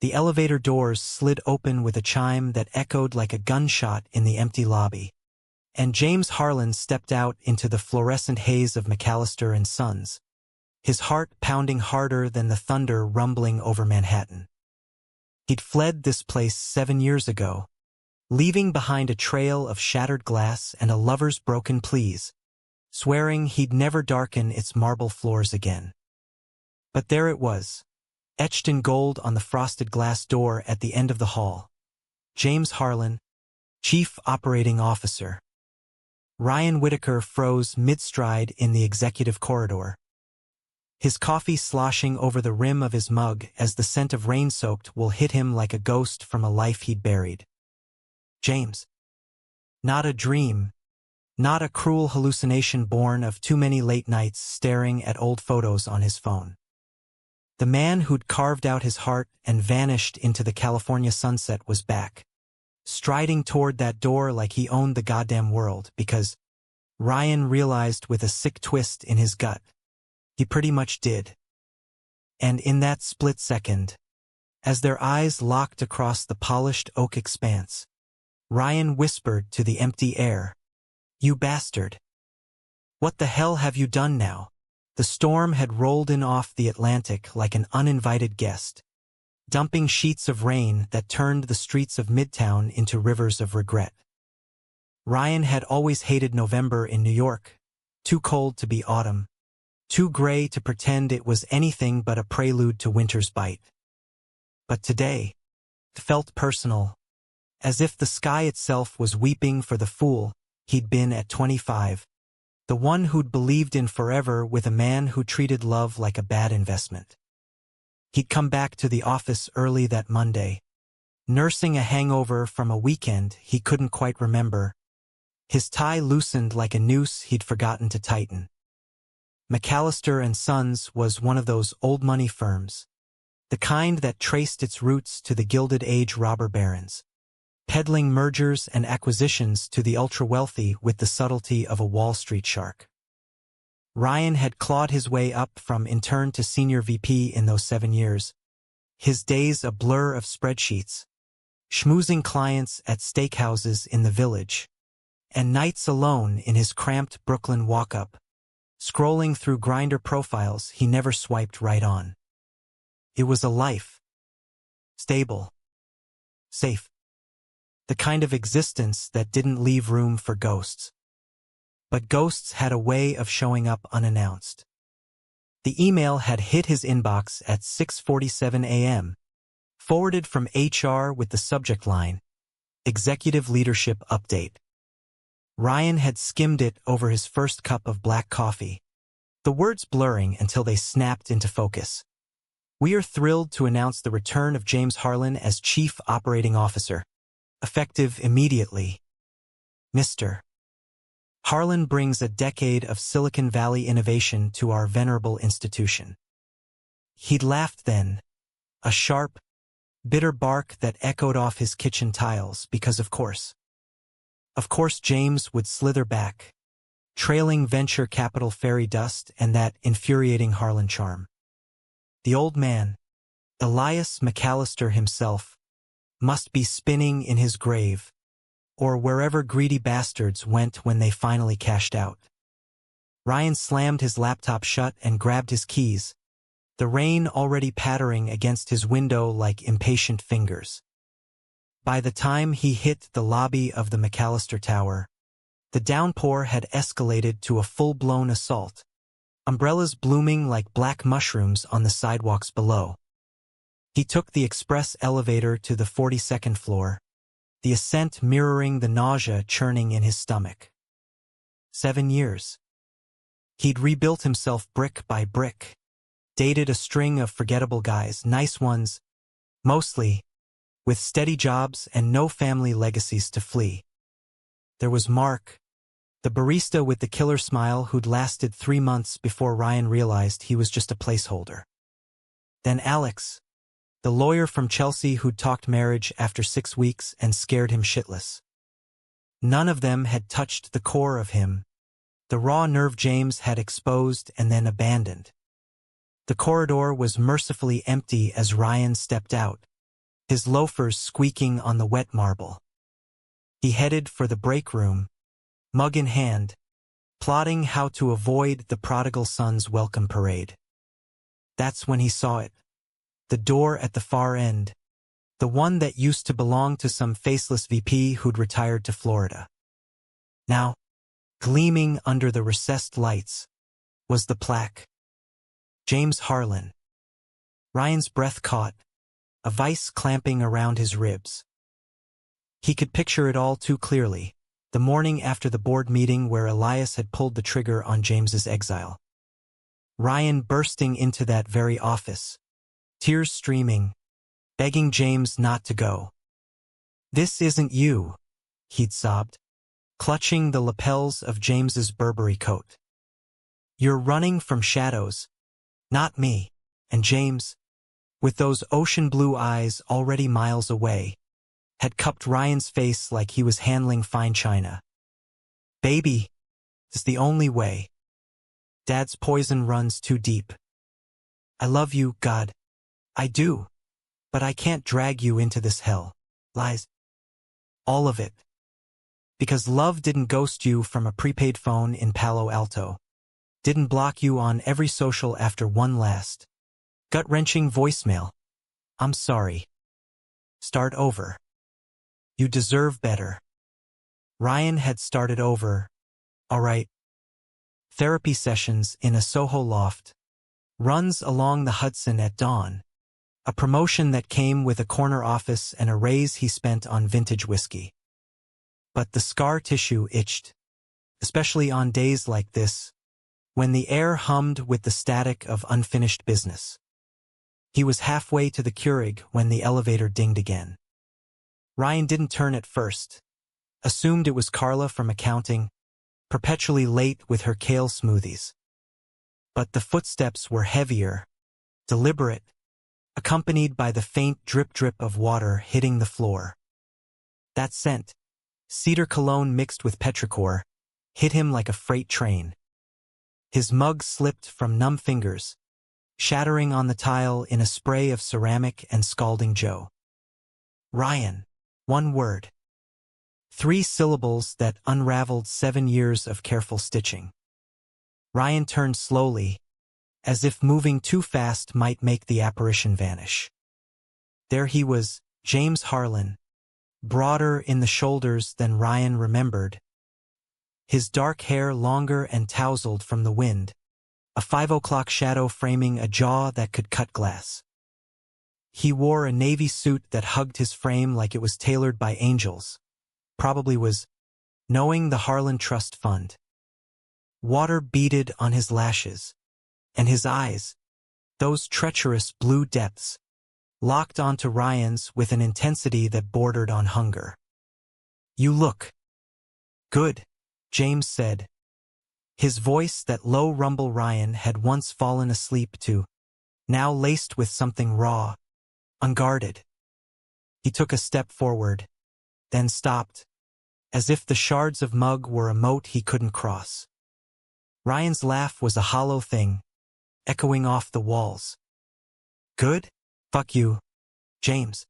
The elevator doors slid open with a chime that echoed like a gunshot in the empty lobby. And James Harlan stepped out into the fluorescent haze of McAllister and Sons, his heart pounding harder than the thunder rumbling over Manhattan. He'd fled this place 7 years ago, leaving behind a trail of shattered glass and a lover's broken pleas, swearing he'd never darken its marble floors again. But there it was, etched in gold on the frosted glass door at the end of the hall. James Harlan, Chief Operating Officer. Ryan Whitaker froze mid-stride in the executive corridor, his coffee sloshing over the rim of his mug as the scent of rain-soaked wool hit him like a ghost from a life he'd buried. James. Not a dream, not a cruel hallucination born of too many late nights staring at old photos on his phone. The man who'd carved out his heart and vanished into the California sunset was back, striding toward that door like he owned the goddamn world, because, Ryan realized with a sick twist in his gut, he pretty much did. And in that split second, as their eyes locked across the polished oak expanse, Ryan whispered to the empty air, "You bastard. What the hell have you done now?" The storm had rolled in off the Atlantic like an uninvited guest, dumping sheets of rain that turned the streets of Midtown into rivers of regret. Ryan had always hated November in New York, too cold to be autumn, too gray to pretend it was anything but a prelude to winter's bite. But today, it felt personal, as if the sky itself was weeping for the fool he'd been at 25, the one who'd believed in forever with a man who treated love like a bad investment. He'd come back to the office early that Monday, nursing a hangover from a weekend he couldn't quite remember, his tie loosened like a noose he'd forgotten to tighten. McAllister and Sons was one of those old money firms, the kind that traced its roots to the Gilded Age robber barons, peddling mergers and acquisitions to the ultra-wealthy with the subtlety of a Wall Street shark. Ryan had clawed his way up from intern to senior VP in those 7 years, his days a blur of spreadsheets, schmoozing clients at steakhouses in the Village, and nights alone in his cramped Brooklyn walk-up, scrolling through Grindr profiles he never swiped right on. It was a life. Stable. Safe. The kind of existence that didn't leave room for ghosts. But ghosts had a way of showing up unannounced. The email had hit his inbox at 6:47 a.m., forwarded from HR with the subject line, Executive Leadership Update. Ryan had skimmed it over his first cup of black coffee, the words blurring until they snapped into focus. "We are thrilled to announce the return of James Harlan as Chief Operating Officer, effective immediately. Mr. Harlan brings a decade of Silicon Valley innovation to our venerable institution." He'd laughed then, a sharp, bitter bark that echoed off his kitchen tiles because of course James would slither back, trailing venture capital fairy dust and that infuriating Harlan charm. The old man, Elias McAllister himself, must be spinning in his grave, or wherever greedy bastards went when they finally cashed out. Ryan slammed his laptop shut and grabbed his keys, the rain already pattering against his window like impatient fingers. By the time he hit the lobby of the McAllister Tower, the downpour had escalated to a full-blown assault, umbrellas blooming like black mushrooms on the sidewalks below. He took the express elevator to the 42nd floor, the ascent mirroring the nausea churning in his stomach. 7 years. He'd rebuilt himself brick by brick, dated a string of forgettable guys, nice ones, mostly, with steady jobs and no family legacies to flee. There was Mark, the barista with the killer smile who'd lasted 3 months before Ryan realized he was just a placeholder. Then Alex, the lawyer from Chelsea who'd talked marriage after 6 weeks and scared him shitless. None of them had touched the core of him, the raw nerve James had exposed and then abandoned. The corridor was mercifully empty as Ryan stepped out, his loafers squeaking on the wet marble. He headed for the break room, mug in hand, plotting how to avoid the prodigal son's welcome parade. That's when he saw it. The door at the far end, the one that used to belong to some faceless VP who'd retired to Florida. Now, gleaming under the recessed lights, was the plaque. James Harlan. Ryan's breath caught, a vice clamping around his ribs. He could picture it all too clearly, the morning after the board meeting where Elias had pulled the trigger on James's exile. Ryan bursting into that very office, tears streaming, begging James not to go. "This isn't you," he'd sobbed, clutching the lapels of James's Burberry coat. "You're running from shadows, not me." And James, with those ocean blue eyes already miles away, had cupped Ryan's face like he was handling fine china. "Baby, it's the only way. Dad's poison runs too deep. I love you, God. I do. But I can't drag you into this hell. Lies. All of it. Because love didn't ghost you from a prepaid phone in Palo Alto. Didn't block you on every social after one last gut-wrenching voicemail. I'm sorry. Start over. You deserve better." Ryan had started over. All right. Therapy sessions in a Soho loft. Runs along the Hudson at dawn. A promotion that came with a corner office and a raise he spent on vintage whiskey. But the scar tissue itched, especially on days like this, when the air hummed with the static of unfinished business. He was halfway to the Keurig when the elevator dinged again. Ryan didn't turn at first, assumed it was Carla from accounting, perpetually late with her kale smoothies. But the footsteps were heavier, deliberate, accompanied by the faint drip-drip of water hitting the floor. That scent, cedar cologne mixed with petrichor, hit him like a freight train. His mug slipped from numb fingers, shattering on the tile in a spray of ceramic and scalding Joe. Ryan. One word. 3 syllables that unraveled 7 years of careful stitching. Ryan turned slowly, as if moving too fast might make the apparition vanish. There he was, James Harlan, broader in the shoulders than Ryan remembered, his dark hair longer and tousled from the wind, a 5 o'clock shadow framing a jaw that could cut glass. He wore a navy suit that hugged his frame like it was tailored by angels, probably was knowing the Harlan Trust Fund. Water beaded on his lashes, and his eyes, those treacherous blue depths, locked onto Ryan's with an intensity that bordered on hunger. "You look good," James said, his voice that low rumble Ryan had once fallen asleep to, now laced with something raw, unguarded. He took a step forward, then stopped, as if the shards of mug were a moat he couldn't cross. Ryan's laugh was a hollow thing, echoing off the walls. "Good? Fuck you, James.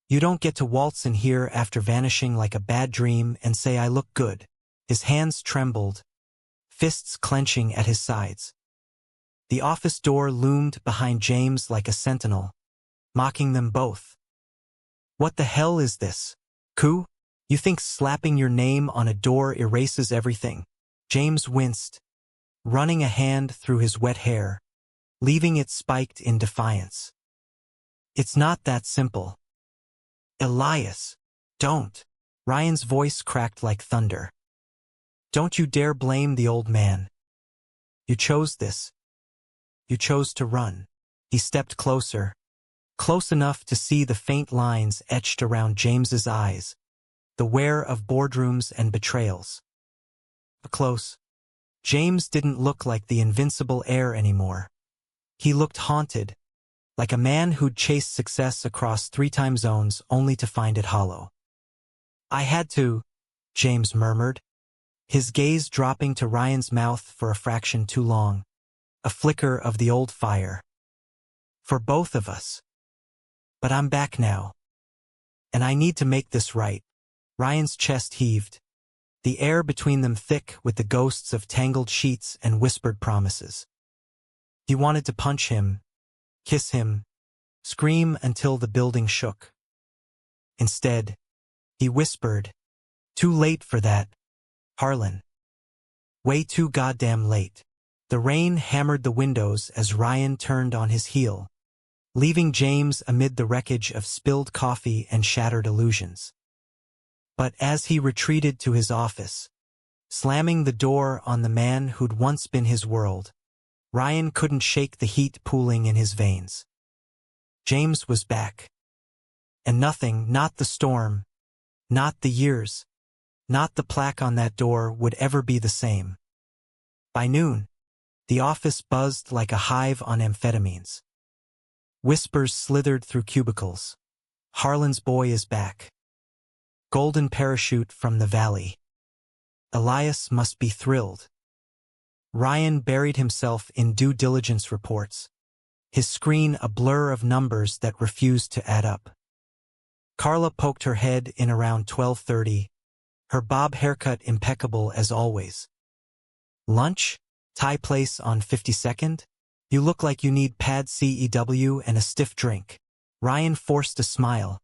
You don't get to waltz in here after vanishing like a bad dream and say I look good." His hands trembled, fists clenching at his sides. The office door loomed behind James like a sentinel, mocking them both. "What the hell is this? Coup? You think slapping your name on a door erases everything?" James winced, running a hand through his wet hair, leaving it spiked in defiance. "It's not that simple." "Elias, don't." Ryan's voice cracked like thunder. "Don't you dare blame the old man. You chose this. You chose to run." He stepped closer, close enough to see the faint lines etched around James's eyes, the wear of boardrooms and betrayals. Close. James didn't look like the invincible heir anymore. He looked haunted, like a man who'd chased success across 3 time zones only to find it hollow. "I had to," James murmured, his gaze dropping to Ryan's mouth for a fraction too long, a flicker of the old fire. "For both of us." But I'm back now. And I need to make this right. Ryan's chest heaved, the air between them thick with the ghosts of tangled sheets and whispered promises. He wanted to punch him, kiss him, scream until the building shook. Instead, he whispered, "Too late for that, Harlan. Way too goddamn late." The rain hammered the windows as Ryan turned on his heel, leaving James amid the wreckage of spilled coffee and shattered illusions. But as he retreated to his office, slamming the door on the man who'd once been his world, Ryan couldn't shake the heat pooling in his veins. James was back. And nothing, not the storm, not the years, not the plaque on that door would ever be the same. By noon, the office buzzed like a hive on amphetamines. Whispers slithered through cubicles. Harlan's boy is back. Golden parachute from the valley. Elias must be thrilled. Ryan buried himself in due diligence reports, his screen a blur of numbers that refused to add up. Carla poked her head in around 12:30, her bob haircut impeccable as always. "Lunch? Thai place on 52nd? You look like you need pad CEW and a stiff drink." Ryan forced a smile,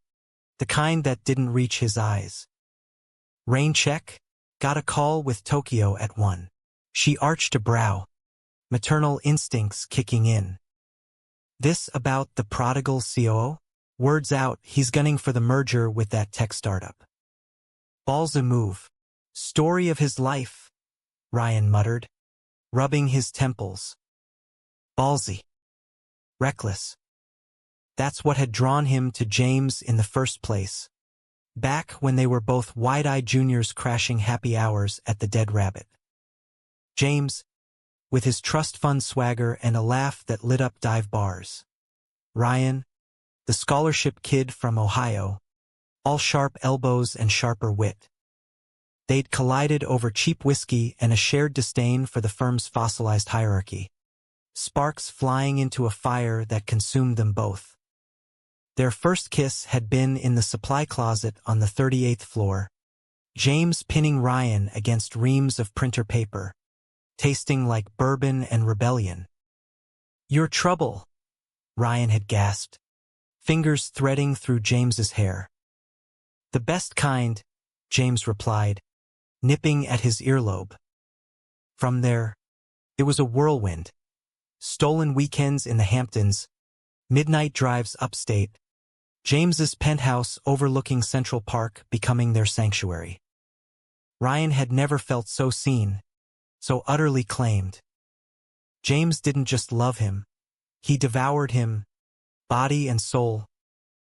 the kind that didn't reach his eyes. "Rain check? Got a call with Tokyo at 1. She arched a brow, maternal instincts kicking in. "This about the prodigal COO? Word's out, he's gunning for the merger with that tech startup." "Ballsy move. Story of his life," Ryan muttered, rubbing his temples. Ballsy. Reckless. That's what had drawn him to James in the first place, back when they were both wide-eyed juniors crashing happy hours at the Dead Rabbit. James, with his trust fund swagger and a laugh that lit up dive bars. Ryan, the scholarship kid from Ohio, all sharp elbows and sharper wit. They'd collided over cheap whiskey and a shared disdain for the firm's fossilized hierarchy, sparks flying into a fire that consumed them both. Their first kiss had been in the supply closet on the 38th floor, James pinning Ryan against reams of printer paper, tasting like bourbon and rebellion. "Your trouble," Ryan had gasped, fingers threading through James's hair. "The best kind," James replied, nipping at his earlobe. From there, it was a whirlwind. Stolen weekends in the Hamptons, midnight drives upstate, James's penthouse overlooking Central Park becoming their sanctuary. Ryan had never felt so seen, so utterly claimed. James didn't just love him, he devoured him, body and soul,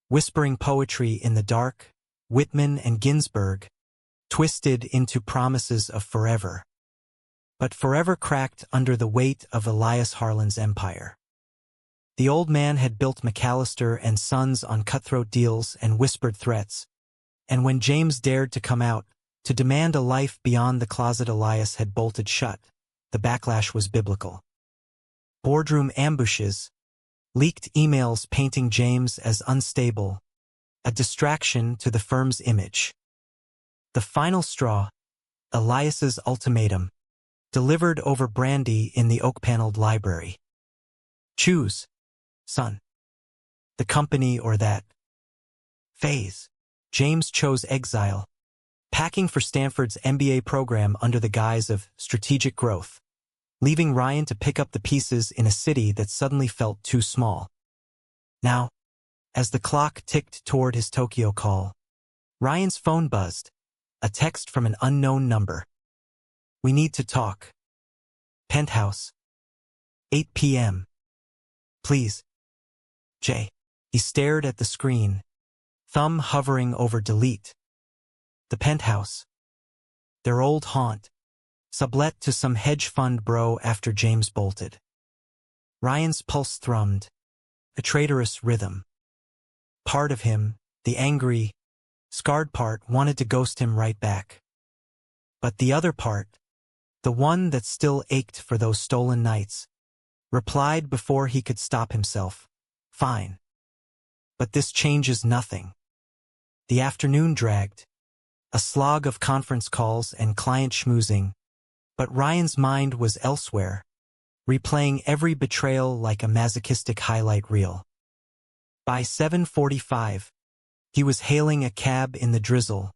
whispering poetry in the dark, Whitman and Ginsberg, twisted into promises of forever. But forever cracked under the weight of Elias Harlan's empire. The old man had built McAllister and Sons on cutthroat deals and whispered threats, and when James dared to come out, to demand a life beyond the closet Elias had bolted shut, the backlash was biblical. Boardroom ambushes, leaked emails painting James as unstable, a distraction to the firm's image. The final straw, Elias's ultimatum, delivered over brandy in the oak-paneled library. "Choose, son. The company or that phase." James chose exile, packing for Stanford's MBA program under the guise of strategic growth, leaving Ryan to pick up the pieces in a city that suddenly felt too small. Now, as the clock ticked toward his Tokyo call, Ryan's phone buzzed, a text from an unknown number. "We need to talk. Penthouse. 8 p.m. Please. J." He stared at the screen, thumb hovering over delete. The penthouse. Their old haunt, sublet to some hedge fund bro after James bolted. Ryan's pulse thrummed, a traitorous rhythm. Part of him, the angry, scarred part, wanted to ghost him right back. But the other part, the one that still ached for those stolen nights, replied before he could stop himself, "Fine. But this changes nothing. The afternoon dragged, a slog of conference calls and client schmoozing, but Ryan's mind was elsewhere, replaying every betrayal like a masochistic highlight reel. By 7:45, he was hailing a cab in the drizzle,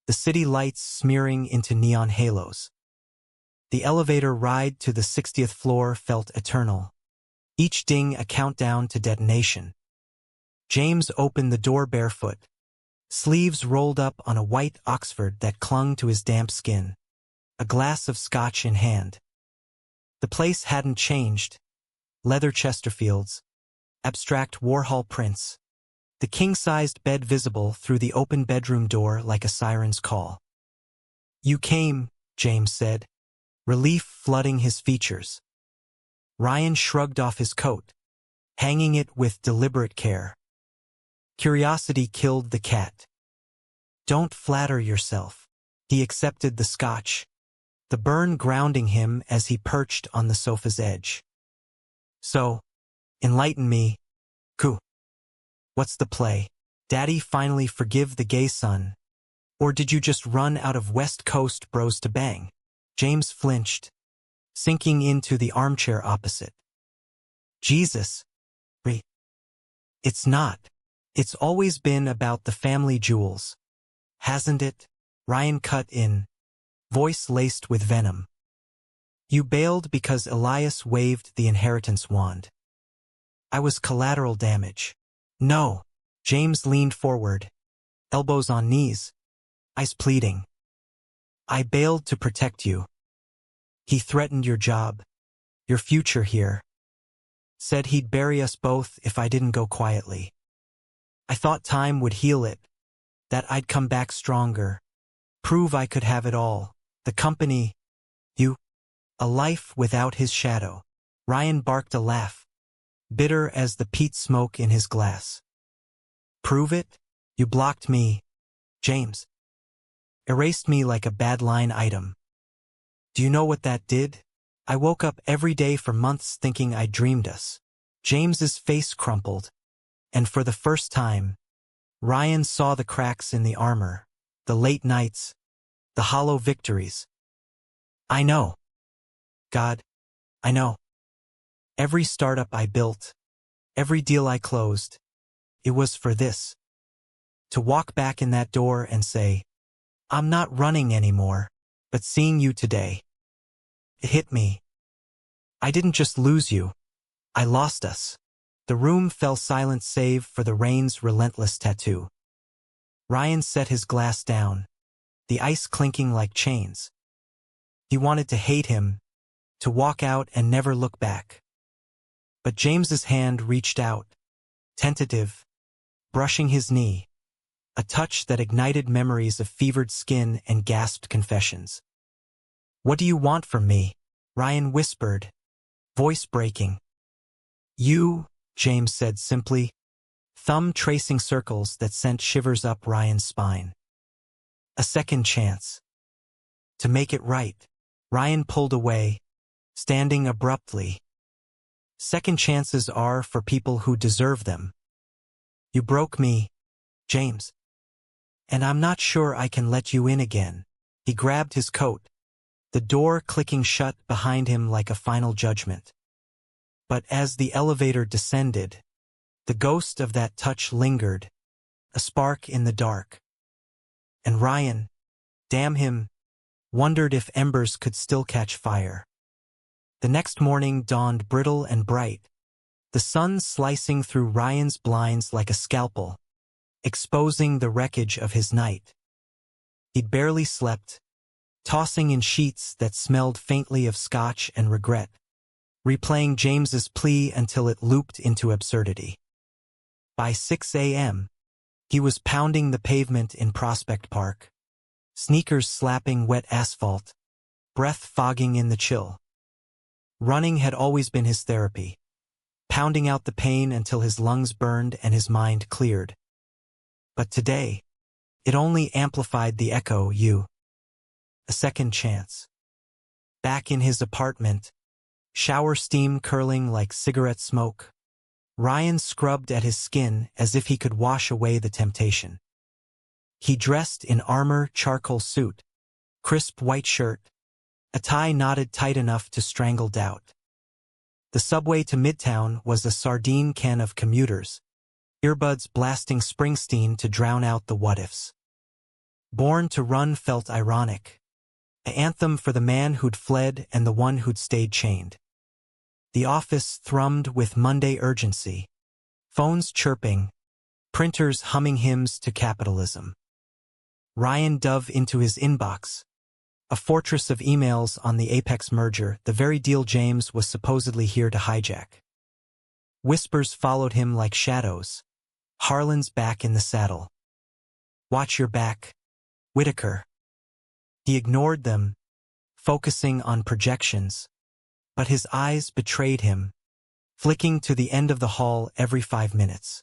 the city lights smearing into neon halos. The elevator ride to the 60th floor felt eternal, each ding a countdown to detonation. James opened the door barefoot, sleeves rolled up on a white Oxford that clung to his damp skin, a glass of scotch in hand. The place hadn't changed. Leather Chesterfields, abstract Warhol prints, the king-sized bed visible through the open bedroom door like a siren's call. "You came," James said, relief flooding his features. Ryan shrugged off his coat, hanging it with deliberate care. Curiosity killed the cat. "Don't flatter yourself." He accepted the scotch, the burn grounding him as he perched on the sofa's edge. "So, enlighten me. Cool. What's the play? Daddy finally forgive the gay son? Or did you just run out of West Coast bros to bang?" James flinched, sinking into the armchair opposite. "Jesus. It's not. It's always been about the family jewels. Hasn't it?" Ryan cut in, voice laced with venom. "You bailed because Elias waved the inheritance wand. I was collateral damage." "No." James leaned forward, elbows on knees, eyes pleading. "I bailed to protect you. He threatened your job, your future here. Said he'd bury us both if I didn't go quietly. I thought time would heal it, that I'd come back stronger, prove I could have it all, the company, you, a life without his shadow." Ryan barked a laugh, bitter as the peat smoke in his glass. "Prove it? You blocked me, James. Erased me like a bad line item. Do you know what that did? I woke up every day for months thinking I dreamed us." James's face crumpled, and for the first time, Ryan saw the cracks in the armor, the late nights, the hollow victories. "I know. God, I know. Every startup I built, every deal I closed, it was for this. To walk back in that door and say, I'm not running anymore, but seeing you today. It hit me. I didn't just lose you. I lost us." The room fell silent save for the rain's relentless tattoo. Ryan set his glass down, the ice clinking like chains. He wanted to hate him, to walk out and never look back. But James's hand reached out, tentative, brushing his knee, a touch that ignited memories of fevered skin and gasped confessions. "What do you want from me?" Ryan whispered, voice breaking. "You," James said simply, thumb tracing circles that sent shivers up Ryan's spine. "A second chance. To make it right." Ryan pulled away, standing abruptly. "Second chances are for people who deserve them. You broke me, James. And I'm not sure I can let you in again." He grabbed his coat, the door clicking shut behind him like a final judgment. But as the elevator descended, the ghost of that touch lingered, a spark in the dark. And Ryan, damn him, wondered if embers could still catch fire. The next morning dawned brittle and bright, the sun slicing through Ryan's blinds like a scalpel, exposing the wreckage of his night. He'd barely slept, tossing in sheets that smelled faintly of scotch and regret, replaying James's plea until it looped into absurdity. By 6 a.m., he was pounding the pavement in Prospect Park, sneakers slapping wet asphalt, breath fogging in the chill. Running had always been his therapy, pounding out the pain until his lungs burned and his mind cleared. But today, it only amplified the echo. A second chance. Back in his apartment, shower steam curling like cigarette smoke, Ryan scrubbed at his skin as if he could wash away the temptation. He dressed in armor charcoal suit, crisp white shirt, a tie knotted tight enough to strangle doubt. The subway to Midtown was a sardine can of commuters, earbuds blasting Springsteen to drown out the what-ifs. Born to Run felt ironic, an anthem for the man who'd fled and the one who'd stayed chained. The office thrummed with Monday urgency, phones chirping, printers humming hymns to capitalism. Ryan dove into his inbox, a fortress of emails on the Apex merger, the very deal James was supposedly here to hijack. Whispers followed him like shadows. Harlan's back in the saddle. Watch your back, Whitaker. He ignored them, focusing on projections, but his eyes betrayed him, flicking to the end of the hall every 5 minutes.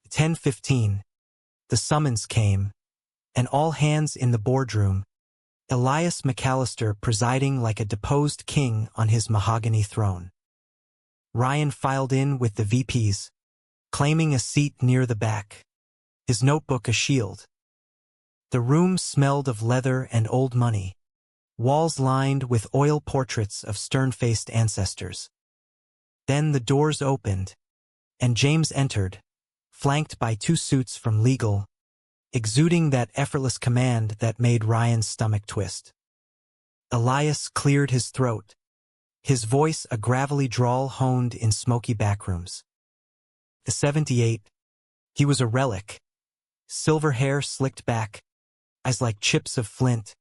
10:15. The summons came, and all hands in the boardroom, Elias McAllister presiding like a deposed king on his mahogany throne. Ryan filed in with the VPs, claiming a seat near the back, his notebook a shield. The room smelled of leather and old money, walls lined with oil portraits of stern-faced ancestors. Then the doors opened, and James entered, flanked by 2 suits from legal, exuding that effortless command that made Ryan's stomach twist. Elias cleared his throat, his voice a gravelly drawl honed in smoky backrooms. The 78, he was a relic, silver hair slicked back, eyes like chips of flint,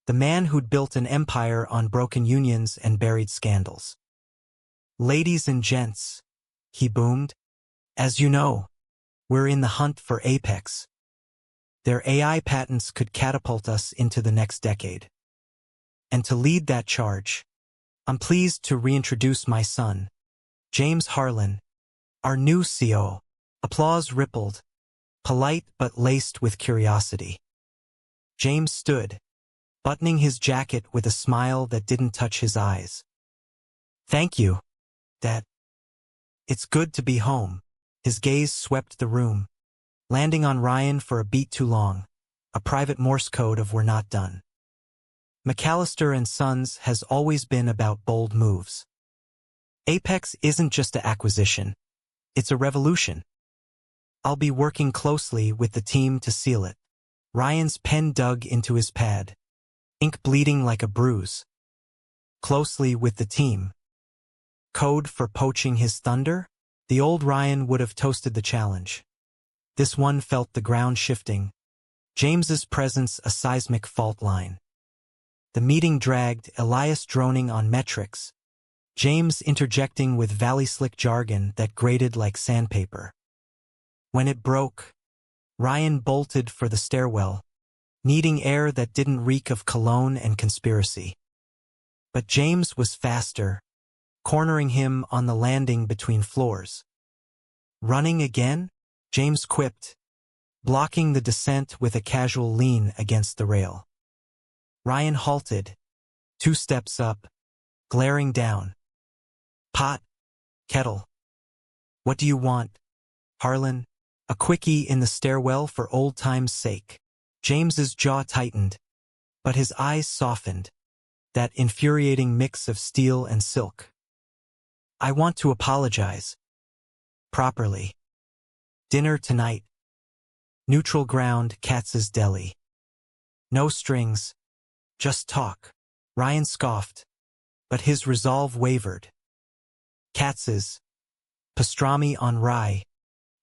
the man who'd built an empire on broken unions and buried scandals. Ladies and gents, he boomed, as you know, we're in the hunt for Apex. Their AI patents could catapult us into the next decade. And to lead that charge, I'm pleased to reintroduce my son, James Harlan, our new CO. Applause rippled, polite but laced with curiosity. James stood, buttoning his jacket with a smile that didn't touch his eyes. Thank you, Dad. It's good to be home. His gaze swept the room, landing on Ryan for a beat too long, a private Morse code of "we're not done." McAllister and Sons has always been about bold moves. Apex isn't just an acquisition, it's a revolution. I'll be working closely with the team to seal it. Ryan's pen dug into his pad, ink bleeding like a bruise. Closely with the team. Code for poaching his thunder? The old Ryan would have toasted the challenge. This one felt the ground shifting, James's presence a seismic fault line. The meeting dragged, Elias droning on metrics, James interjecting with valley-slick jargon that grated like sandpaper. When it broke, Ryan bolted for the stairwell, needing air that didn't reek of cologne and conspiracy. But James was faster, cornering him on the landing between floors. Running again? James quipped, blocking the descent with a casual lean against the rail. Ryan halted, 2 steps up, glaring down. Pot, kettle. What do you want, Harlan? A quickie in the stairwell for old time's sake. James's jaw tightened, but his eyes softened, that infuriating mix of steel and silk. I want to apologize. Properly. Dinner tonight. Neutral ground, Katz's Deli. No strings, just talk. Ryan scoffed, but his resolve wavered. Katz's. Pastrami on rye.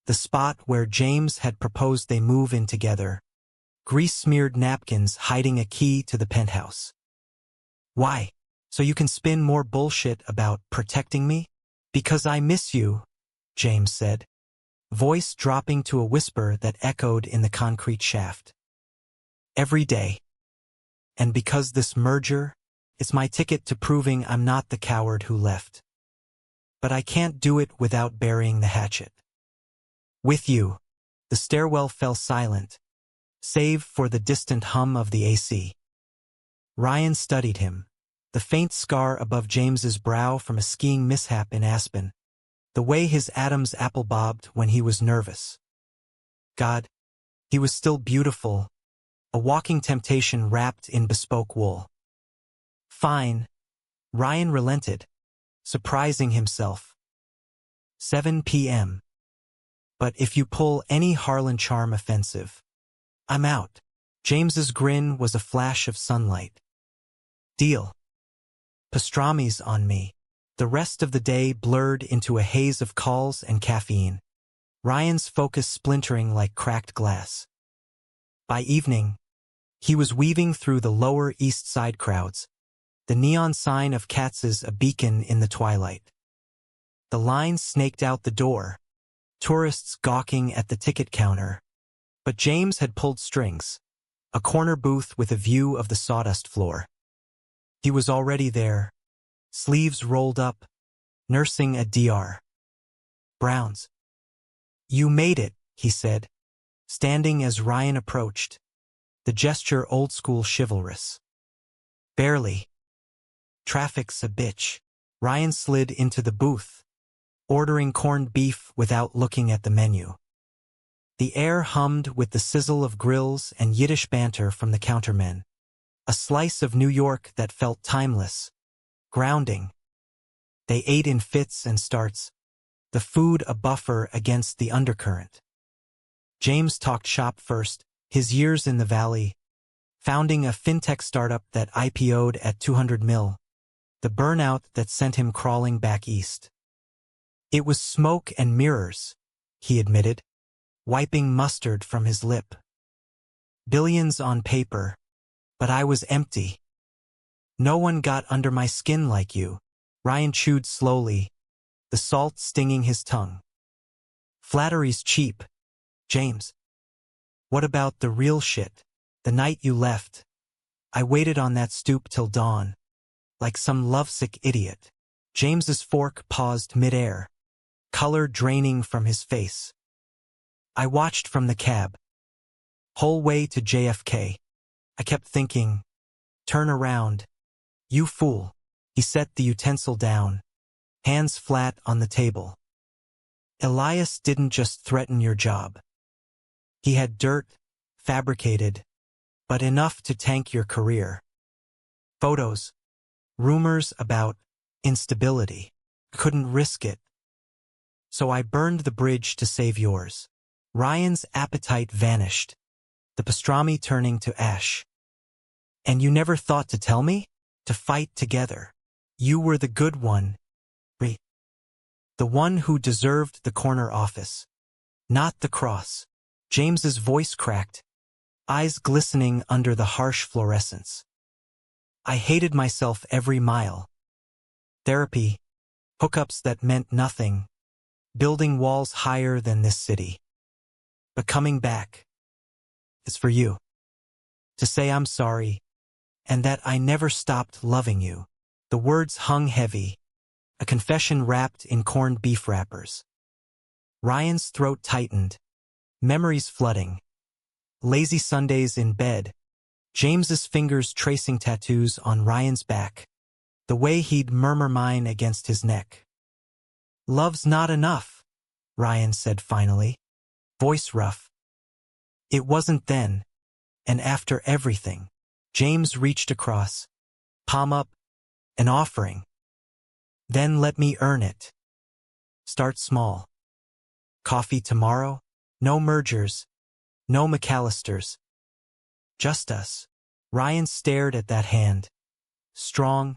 The spot where James had proposed they move in together. Grease-smeared napkins hiding a key to the penthouse. Why? So you can spin more bullshit about protecting me? Because I miss you, James said, voice dropping to a whisper that echoed in the concrete shaft. Every day. And because this merger, it's my ticket to proving I'm not the coward who left. But I can't do it without burying the hatchet. With you. The stairwell fell silent, save for the distant hum of the AC. Ryan studied him, the faint scar above James's brow from a skiing mishap in Aspen, The way his Adam's apple bobbed when he was nervous. God, he was still beautiful, a walking temptation wrapped in bespoke wool. Fine. Ryan relented, surprising himself. 7 p.m. But if you pull any Harlan charm offensive, I'm out. James's grin was a flash of sunlight. Deal. Pastrami's on me. The rest of the day blurred into a haze of calls and caffeine, Ryan's focus splintering like cracked glass. By evening, he was weaving through the Lower East Side crowds, the neon sign of Katz's a beacon in the twilight. The line snaked out the door, tourists gawking at the ticket counter. But James had pulled strings, a corner booth with a view of the sawdust floor. He was already there, sleeves rolled up, nursing a Dr. Brown's. You made it, he said, standing as Ryan approached, the gesture old-school chivalrous. Barely. Traffic's a bitch. Ryan slid into the booth, ordering corned beef without looking at the menu. The air hummed with the sizzle of grills and Yiddish banter from the countermen, a slice of New York that felt timeless, grounding. They ate in fits and starts, the food a buffer against the undercurrent. James talked shop first, his years in the Valley, founding a fintech startup that IPO'd at 200 mil, the burnout that sent him crawling back east. It was smoke and mirrors, he admitted, wiping mustard from his lip. Billions on paper, but I was empty. No one got under my skin like you. Ryan chewed slowly, the salt stinging his tongue. Flattery's cheap, James. What about the real shit? The night you left, I waited on that stoop till dawn, like some lovesick idiot. James's fork paused midair, color draining from his face. I watched from the cab. Whole way to JFK. I kept thinking, turn around. You fool. He set the utensil down, hands flat on the table. Elias didn't just threaten your job. He had dirt, fabricated, but enough to tank your career. Photos, rumors about instability. Couldn't risk it. So I burned the bridge to save yours. Ryan's appetite vanished, the pastrami turning to ash. And you never thought to tell me? To fight together. You were the good one. The one who deserved the corner office. Not the cross. James's voice cracked, eyes glistening under the harsh fluorescence. I hated myself every mile. Therapy, hookups that meant nothing, building walls higher than this city. But coming back, it's for you. To say I'm sorry, and that I never stopped loving you. The words hung heavy, a confession wrapped in corned beef wrappers. Ryan's throat tightened, memories flooding. Lazy Sundays in bed, James's fingers tracing tattoos on Ryan's back, the way he'd murmur mine against his neck. Love's not enough, Ryan said finally, voice rough. It wasn't then, and after everything. James reached across, palm up, an offering. Then let me earn it. Start small. Coffee tomorrow? No mergers. No McAllisters. Just us. Ryan stared at that hand. Strong,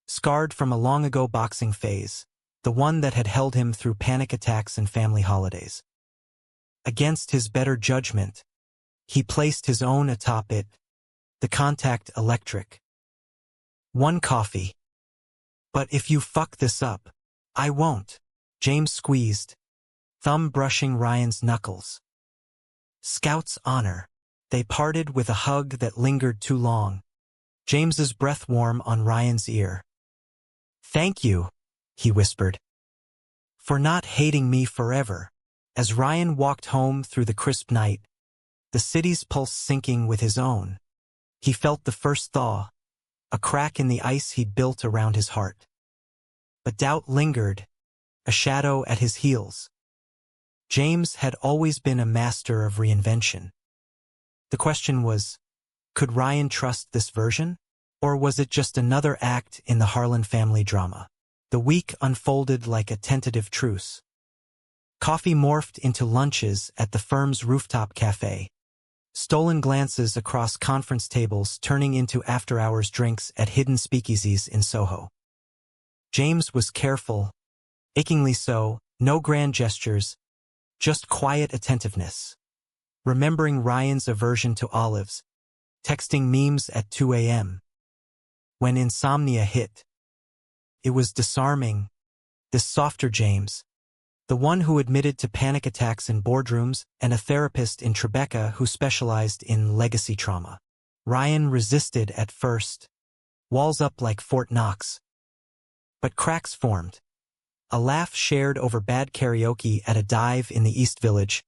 scarred from a long-ago boxing phase, the one that had held him through panic attacks and family holidays. Against his better judgment, he placed his own atop it, the contact electric. One coffee. But if you fuck this up, I won't. James squeezed, thumb brushing Ryan's knuckles. Scout's honor. They parted with a hug that lingered too long. James's breath warm on Ryan's ear. Thank you, he whispered, for not hating me forever. As Ryan walked home through the crisp night, the city's pulse syncing with his own, he felt the first thaw, a crack in the ice he'd built around his heart. But doubt lingered, a shadow at his heels. James had always been a master of reinvention. The question was, could Ryan trust this version? Or was it just another act in the Harlan family drama? The week unfolded like a tentative truce. Coffee morphed into lunches at the firm's rooftop cafe. Stolen glances across conference tables turning into after-hours drinks at hidden speakeasies in Soho. James was careful, achingly so, no grand gestures, just quiet attentiveness. Remembering Ryan's aversion to olives, texting memes at 2 a.m. When insomnia hit. It was disarming, this softer James, the one who admitted to panic attacks in boardrooms and a therapist in Tribeca who specialized in legacy trauma. Ryan resisted at first, walls up like Fort Knox. But cracks formed. A laugh shared over bad karaoke at a dive in the East Village,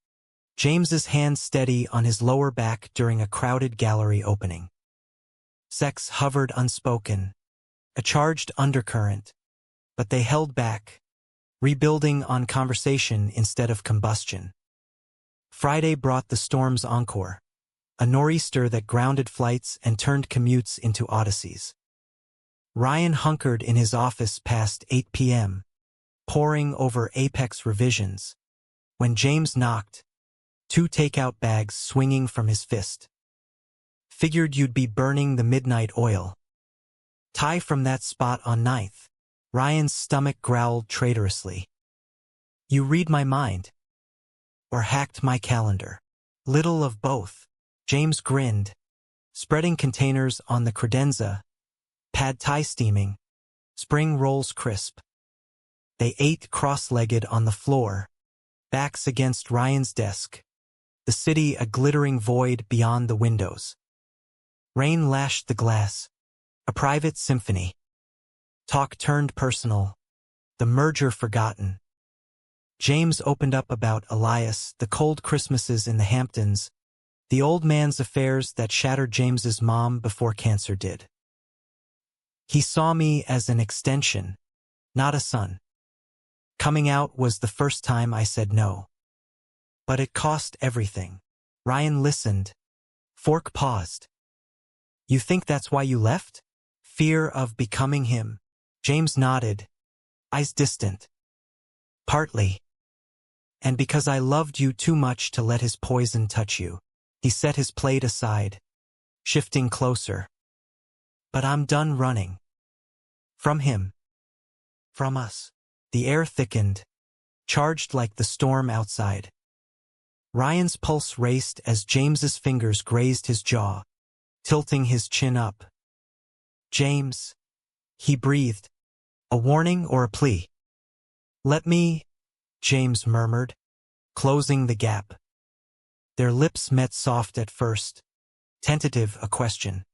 James's hand steady on his lower back during a crowded gallery opening. Sex hovered unspoken, a charged undercurrent, but they held back, rebuilding on conversation instead of combustion. Friday brought the storm's encore, a nor'easter that grounded flights and turned commutes into odysseys. Ryan hunkered in his office past 8 p.m., poring over Apex revisions, when James knocked, 2 takeout bags swinging from his fist. Figured you'd be burning the midnight oil. Tie from that spot on 9th. Ryan's stomach growled traitorously. You read my mind. Or hacked my calendar. Little of both. James grinned, spreading containers on the credenza, pad thai steaming, spring rolls crisp. They ate cross-legged on the floor, backs against Ryan's desk, the city a glittering void beyond the windows. Rain lashed the glass, a private symphony. Talk turned personal, the merger forgotten. James opened up about Elias, the cold Christmases in the Hamptons, the old man's affairs that shattered James's mom before cancer did. He saw me as an extension, not a son. Coming out was the first time I said no. But it cost everything. Ryan listened. Fork paused. You think that's why you left? Fear of becoming him. James nodded, eyes distant. Partly. And because I loved you too much to let his poison touch you. He set his plate aside, shifting closer. But I'm done running. From him. From us. The air thickened, charged like the storm outside. Ryan's pulse raced as James's fingers grazed his jaw, tilting his chin up. James, he breathed. A warning or a plea? Let me, James murmured, closing the gap. Their lips met soft at first, tentative a question.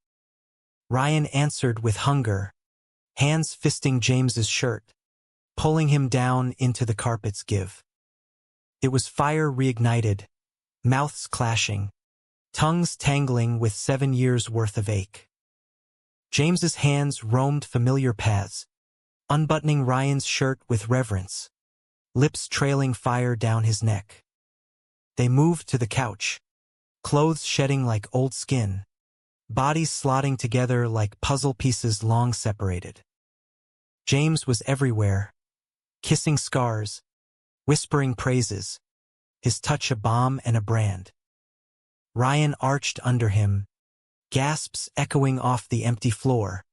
Ryan answered with hunger, hands fisting James's shirt, pulling him down into the carpet's give. It was fire reignited, mouths clashing, tongues tangling with 7 years' worth of ache. James's hands roamed familiar paths, unbuttoning Ryan's shirt with reverence, lips trailing fire down his neck. They moved to the couch, clothes shedding like old skin, bodies slotting together like puzzle pieces long separated. James was everywhere, kissing scars, whispering praises, his touch a balm and a brand. Ryan arched under him, gasps echoing off the empty floor,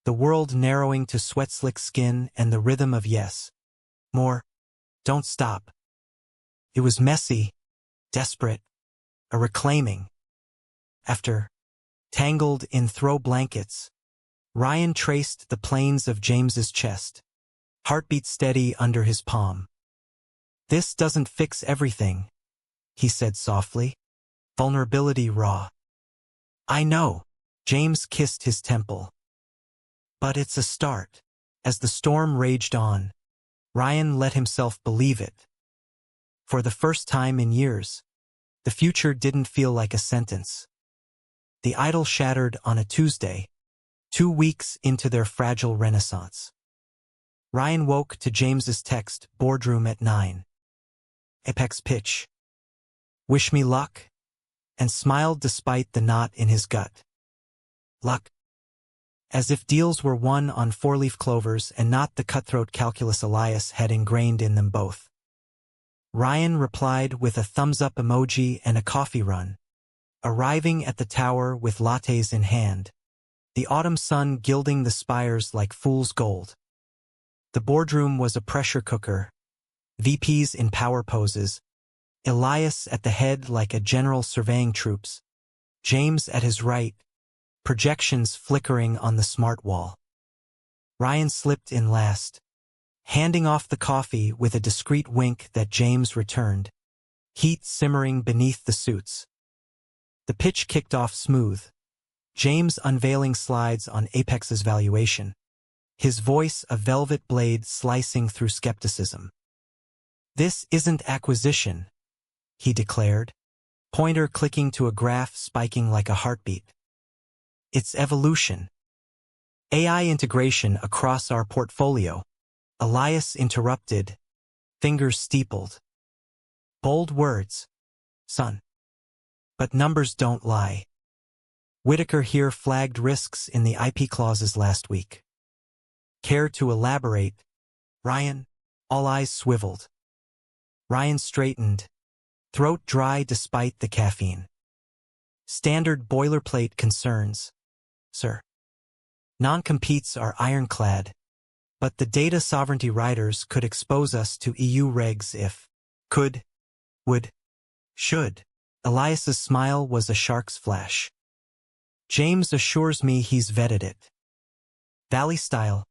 the world narrowing to sweat-slick skin and the rhythm of yes. More. Don't stop. It was messy, desperate, a reclaiming. After, tangled in throw blankets, Ryan traced the planes of James's chest, heartbeat steady under his palm. This doesn't fix everything, he said softly, vulnerability raw. I know, James kissed his temple. But it's a start. As the storm raged on, Ryan let himself believe it. For the first time in years, the future didn't feel like a sentence. The idol shattered on a Tuesday, 2 weeks into their fragile renaissance. Ryan woke to James's text, boardroom at 9. Apex pitch. Wish me luck? And smiled despite the knot in his gut. Luck. As if deals were won on four-leaf clovers and not the cutthroat calculus Elias had ingrained in them both. Ryan replied with a thumbs-up emoji and a coffee run, arriving at the tower with lattes in hand, the autumn sun gilding the spires like fool's gold. The boardroom was a pressure cooker, VPs in power poses, Elias at the head like a general surveying troops, James at his right, projections flickering on the smart wall. Ryan slipped in last, handing off the coffee with a discreet wink that James returned, heat simmering beneath the suits. The pitch kicked off smooth, James unveiling slides on Apex's valuation, his voice a velvet blade slicing through skepticism. "This isn't acquisition," he declared, pointer clicking to a graph spiking like a heartbeat. "It's evolution. AI integration across our portfolio." Elias interrupted, fingers steepled. "Bold words, son. But numbers don't lie. Whitaker here flagged risks in the IP clauses last week." "Care to elaborate, Ryan?" All eyes swiveled. Ryan straightened, throat dry despite the caffeine. "Standard boilerplate concerns, sir. Non-competes are ironclad, but the data sovereignty riders could expose us to EU regs if could, would, should." Elias's smile was a shark's flash. "James assures me he's vetted it. Valley style.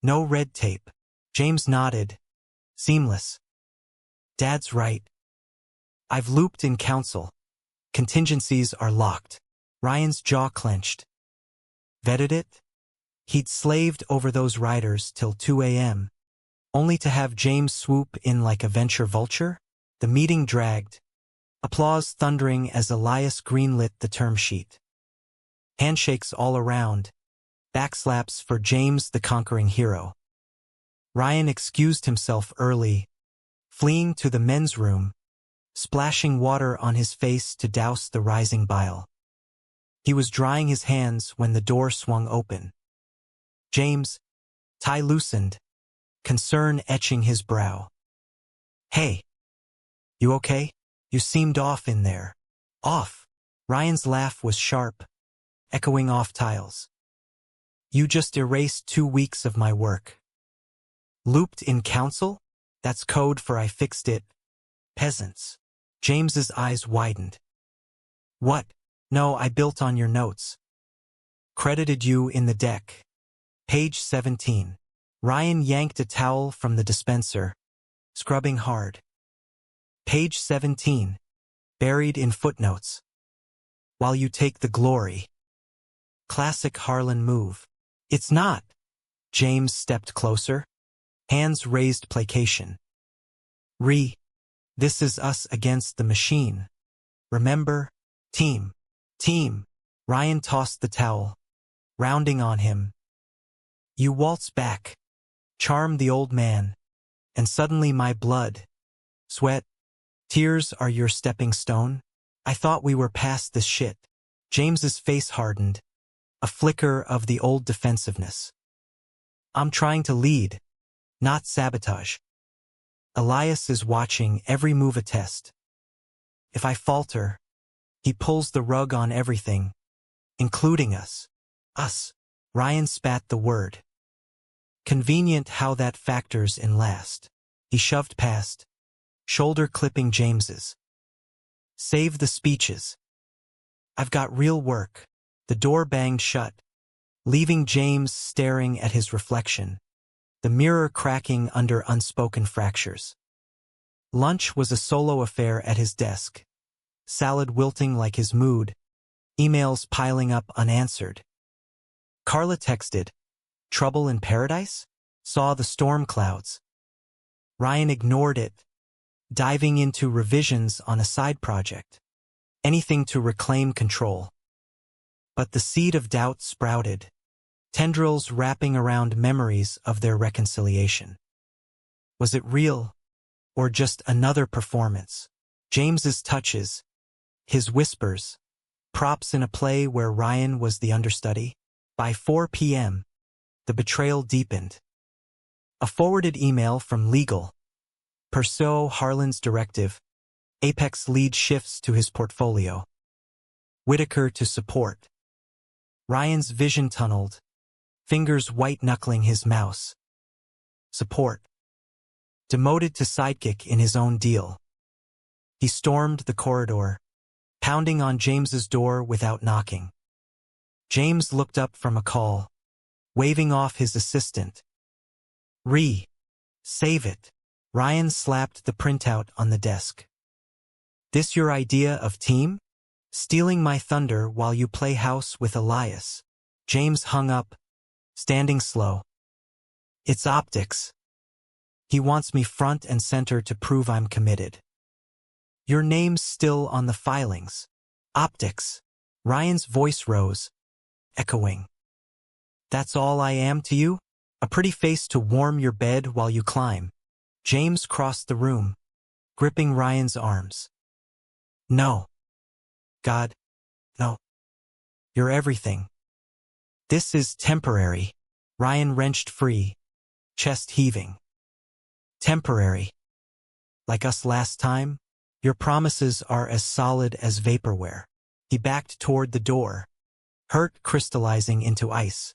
No red tape." James nodded. "Seamless. Dad's right. I've looped in counsel. Contingencies are locked." Ryan's jaw clenched. Vetted it? He'd slaved over those riders till 2 a.m., only to have James swoop in like a venture vulture? The meeting dragged, applause thundering as Elias greenlit the term sheet. Handshakes all around, backslaps for James the conquering hero. Ryan excused himself early, fleeing to the men's room, splashing water on his face to douse the rising bile. He was drying his hands when the door swung open. James, tie loosened, concern etching his brow. "Hey, you okay? You seemed off in there." "Off?" Ryan's laugh was sharp, echoing off tiles. "You just erased 2 weeks of my work." "Looped in counsel? That's code for I fixed it. Peasants." James's eyes widened. "What? No, I built on your notes. Credited you in the deck. Page 17. Ryan yanked a towel from the dispenser, scrubbing hard. Page 17. Buried in footnotes. While you take the glory. Classic Harlan move. "It's not." James stepped closer, hands raised placation. This is us against the machine. Remember? Team. Team." Ryan tossed the towel, rounding on him. "You waltz back, charm the old man, and suddenly my blood, sweat, tears are your stepping stone? I thought we were past this shit." James's face hardened, a flicker of the old defensiveness. "I'm trying to lead, not sabotage. Elias is watching every move a test. If I falter, he pulls the rug on everything, including us." "Us." Ryan spat the word. Convenient how that factors in last. He shoved past, shoulder clipping James's. "Save the speeches. I've got real work." The door banged shut, leaving James staring at his reflection, the mirror cracking under unspoken fractures. Lunch was a solo affair at his desk, salad wilting like his mood, emails piling up unanswered. Carla texted, "Trouble in paradise?" Saw the storm clouds. Ryan ignored it, diving into revisions on a side project. Anything to reclaim control. But the seed of doubt sprouted. tendrils wrapping around memories of their reconciliation. Was it real, or just another performance? James's touches, his whispers, props in a play where Ryan was the understudy. By 4 p.m., the betrayal deepened. A forwarded email from legal. Pursuant Harlan's directive, Apex lead shifts to his portfolio. Whitaker to support. Ryan's vision tunneled, fingers white-knuckling his mouse. Support. Demoted to sidekick in his own deal. He stormed the corridor, pounding on James's door without knocking. James looked up from a call, waving off his assistant. Save it. Ryan slapped the printout on the desk. This your idea of team? Stealing my thunder while you play house with Elias. James hung up, standing slow. It's optics. He wants me front and center to prove I'm committed. Your name's still on the filings. Optics. Ryan's voice rose, echoing. That's all I am to you? A pretty face to warm your bed while you climb. James crossed the room, gripping Ryan's arms. No. God, no. You're everything. This is temporary. Ryan wrenched free, chest heaving. Temporary. Like us last time, your promises are as solid as vaporware. He backed toward the door, hurt crystallizing into ice.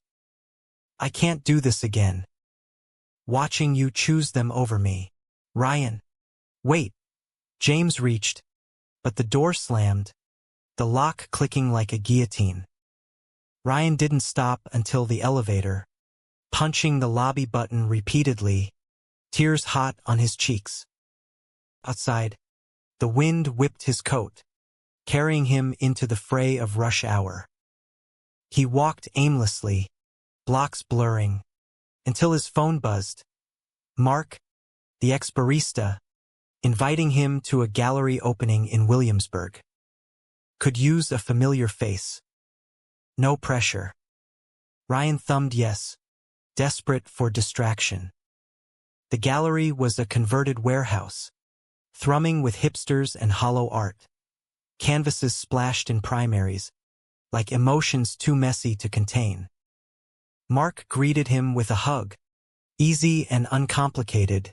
I can't do this again. Watching you choose them over me. Ryan. Wait. James reached, but the door slammed, the lock clicking like a guillotine. Ryan didn't stop until the elevator, punching the lobby button repeatedly, tears hot on his cheeks. Outside, the wind whipped his coat, carrying him into the fray of rush hour. He walked aimlessly, blocks blurring, until his phone buzzed. Mark, the ex-barista, inviting him to a gallery opening in Williamsburg. Could use a familiar face. No pressure. Ryan thumbed yes, desperate for distraction. The gallery was a converted warehouse, thrumming with hipsters and hollow art. Canvases splashed in primaries, like emotions too messy to contain. Mark greeted him with a hug, easy and uncomplicated,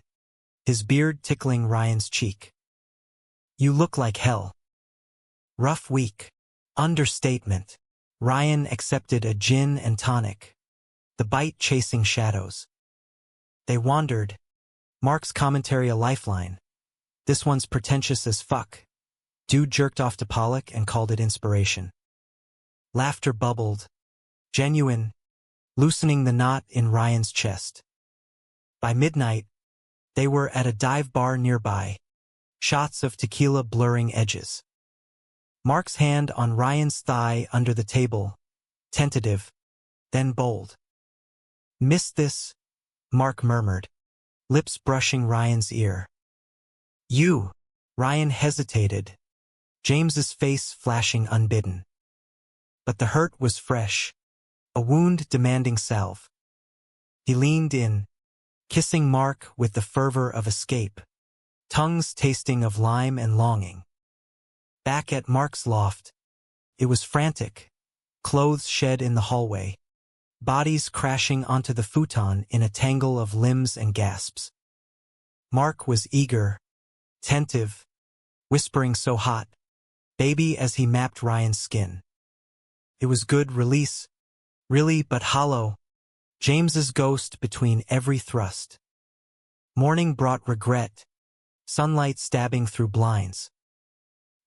his beard tickling Ryan's cheek. You look like hell. Rough week. Understatement. Ryan accepted a gin and tonic, the bite chasing shadows. They wandered, Mark's commentary a lifeline. This one's pretentious as fuck. Dude jerked off to Pollock and called it inspiration. Laughter bubbled, genuine, loosening the knot in Ryan's chest. By midnight, they were at a dive bar nearby, shots of tequila blurring edges. Mark's hand on Ryan's thigh under the table, tentative, then bold. Missed this? Mark murmured, lips brushing Ryan's ear. You. Ryan hesitated, James's face flashing unbidden. But the hurt was fresh, a wound demanding salve. He leaned in, kissing Mark with the fervor of escape, tongues tasting of lime and longing. Back at Mark's loft, it was frantic, clothes shed in the hallway, bodies crashing onto the futon in a tangle of limbs and gasps. Mark was eager, attentive, whispering so hot, baby, as he mapped Ryan's skin. It was good release, really, but hollow, James's ghost between every thrust. Morning brought regret, sunlight stabbing through blinds.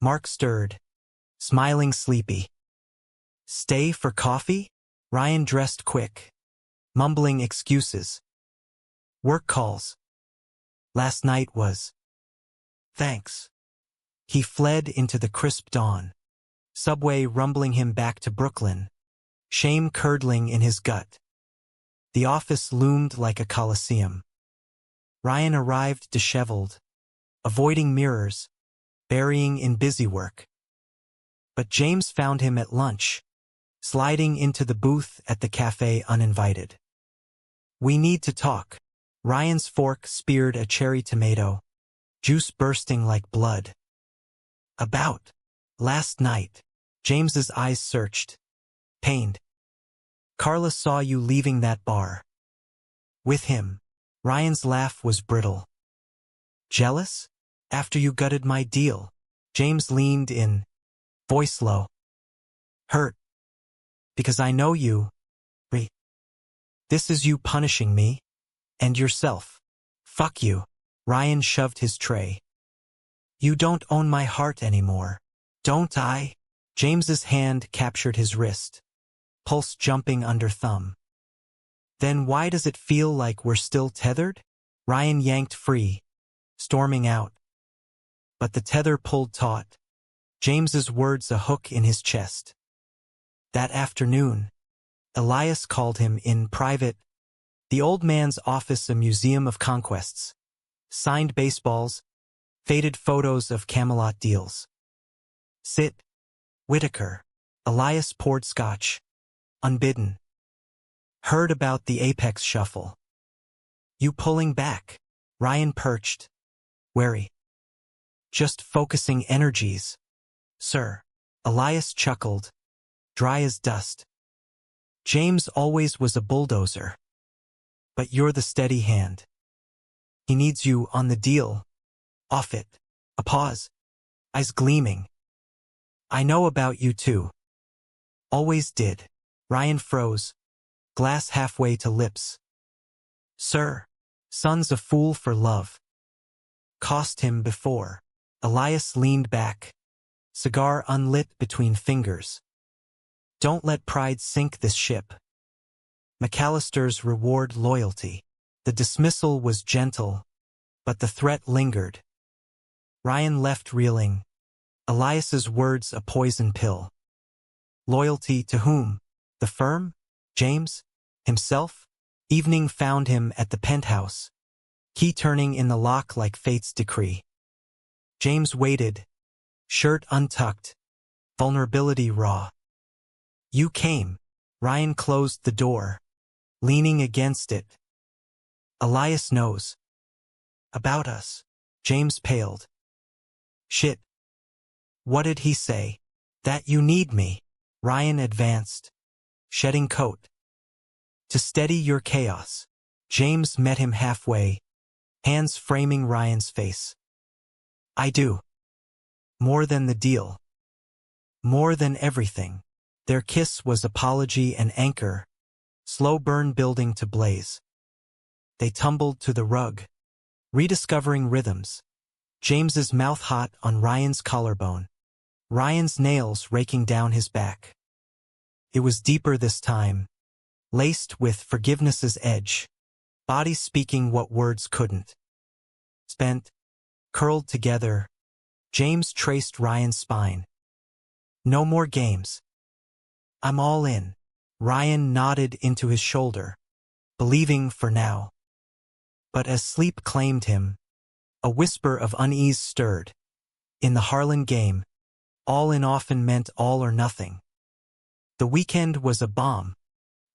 Mark stirred, smiling sleepy. Stay for coffee? Ryan dressed quick, mumbling excuses. Work calls. Last night was. Thanks. He fled into the crisp dawn, subway rumbling him back to Brooklyn, shame curdling in his gut. The office loomed like a coliseum. Ryan arrived disheveled, avoiding mirrors, burying in busy work. But James found him at lunch, sliding into the booth at the cafe uninvited. "We need to talk." Ryan's fork speared a cherry tomato, juice bursting like blood. "About last night." James's eyes searched, pained. "Carla saw you leaving that bar." "With him." Ryan's laugh was brittle. "Jealous? After you gutted my deal." James leaned in, voice low. "Hurt. Because I know you. This is you punishing me. And yourself. Fuck you." Ryan shoved his tray. "You don't own my heart anymore. Don't I?" James's hand captured his wrist, pulse jumping under thumb. "Then why does it feel like we're still tethered?" Ryan yanked free, storming out. But the tether pulled taut, James's words a hook in his chest. That afternoon, Elias called him in private, the old man's office a museum of conquests, signed baseballs, faded photos of Camelot deals. "Sit, Whitaker." Elias poured scotch, unbidden. "Heard about the Apex shuffle. You pulling back?" Ryan perched, wary. "Just focusing energies, sir." Elias chuckled, dry as dust. "James always was a bulldozer. But you're the steady hand. He needs you on the deal. Off it." A pause, eyes gleaming. "I know about you too. Always did." Ryan froze, glass halfway to lips. "Sir, son's a fool for love. Cost him before." Elias leaned back, cigar unlit between fingers. "Don't let pride sink this ship. McAllister's reward loyalty." The dismissal was gentle, but the threat lingered. Ryan left reeling, Elias's words a poison pill. Loyalty to whom? The firm? James? Himself? Evening found him at the penthouse, key turning in the lock like fate's decree. James waited, shirt untucked, vulnerability raw. "You came." Ryan closed the door, leaning against it. "Elias knows. About us." James paled. "Shit. What did he say?" "That you need me." Ryan advanced, shedding coat. "To steady your chaos." James met him halfway, hands framing Ryan's face. "I do. More than the deal. More than everything." Their kiss was apology and anchor, slow burn building to blaze. They tumbled to the rug, rediscovering rhythms. James's mouth hot on Ryan's collarbone, Ryan's nails raking down his back. It was deeper this time, laced with forgiveness's edge, bodies speaking what words couldn't. Spent, curled together, James traced Ryan's spine. "No more games. I'm all in." Ryan nodded into his shoulder, believing for now. But as sleep claimed him, a whisper of unease stirred. In the Harlan game, all in often meant all or nothing. The weekend was a bomb,